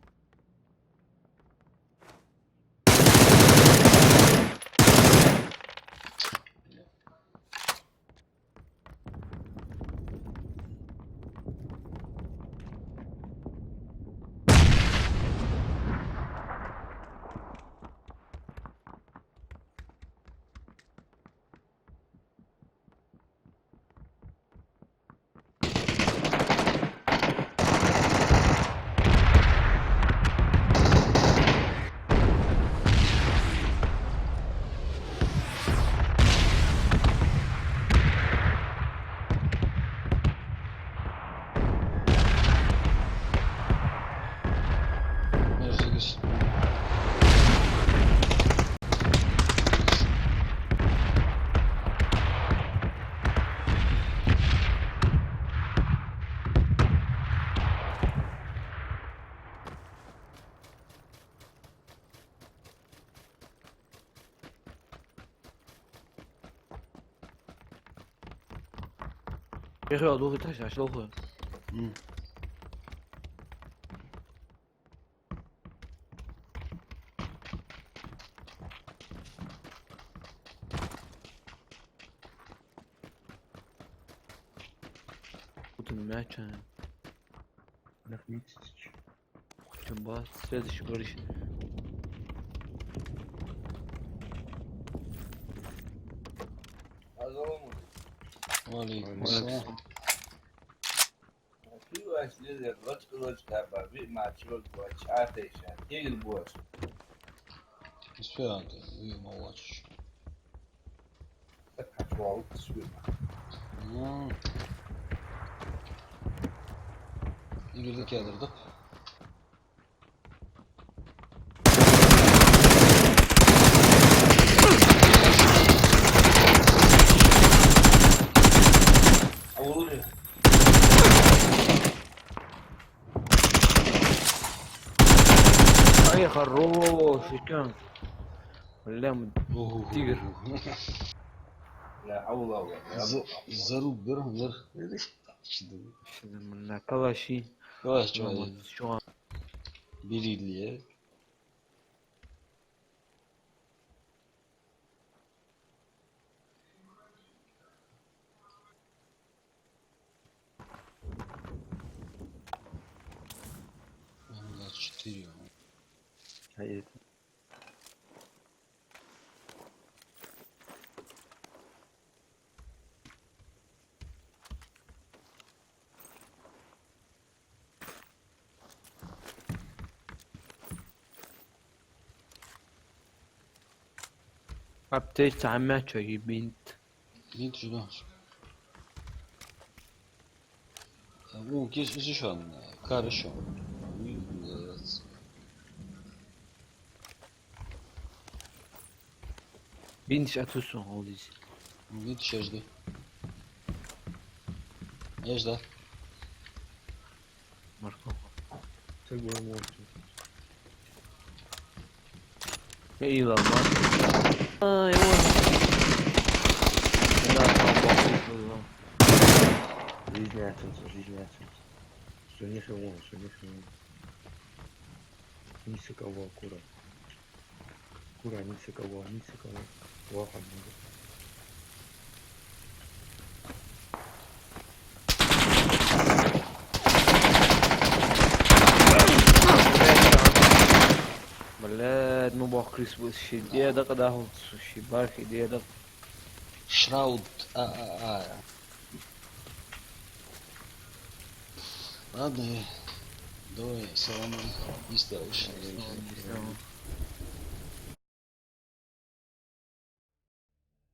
Mercedes. يا اخي ضوء تاش عش ضوء. М. كنت الماتش На хмитич. كنت باص следующий говоришь. Алейкум ассалам. في وسيلة الرز كبابي مع شغل بوشات إيشان تيجي البوش Esperando, eu não acho. كشوال تسوي Girdik yadırdık. أولي اي خروف ايش كان؟ ولا تيجر. لا حول ولا قوة Zaruk bir. İçinde. Şimdi bunlar kalaşı. Yavaş yavaş. Şu an Birliğe. Allah 4. Hayır. update عمال شوي بنت. Niet zo lang. Bu kez şu an karışım. Evet. بنتش اتوسون هوليز. Bir dışarıda. Ejder. ماركو. Segura muito. اي والله. ايوه. لا والله. Жизнь оценка, жизнь оценка. Сильнейший вон, сильнейший вон. Нисакова, кура. Кура, нисакова, нисакова. Вахад надо. بلاد مو بوكريس وش دي دق ده هو شي بارك دي دق. Shroud. Hadi. Doğru. Selamünaleyküm. İster.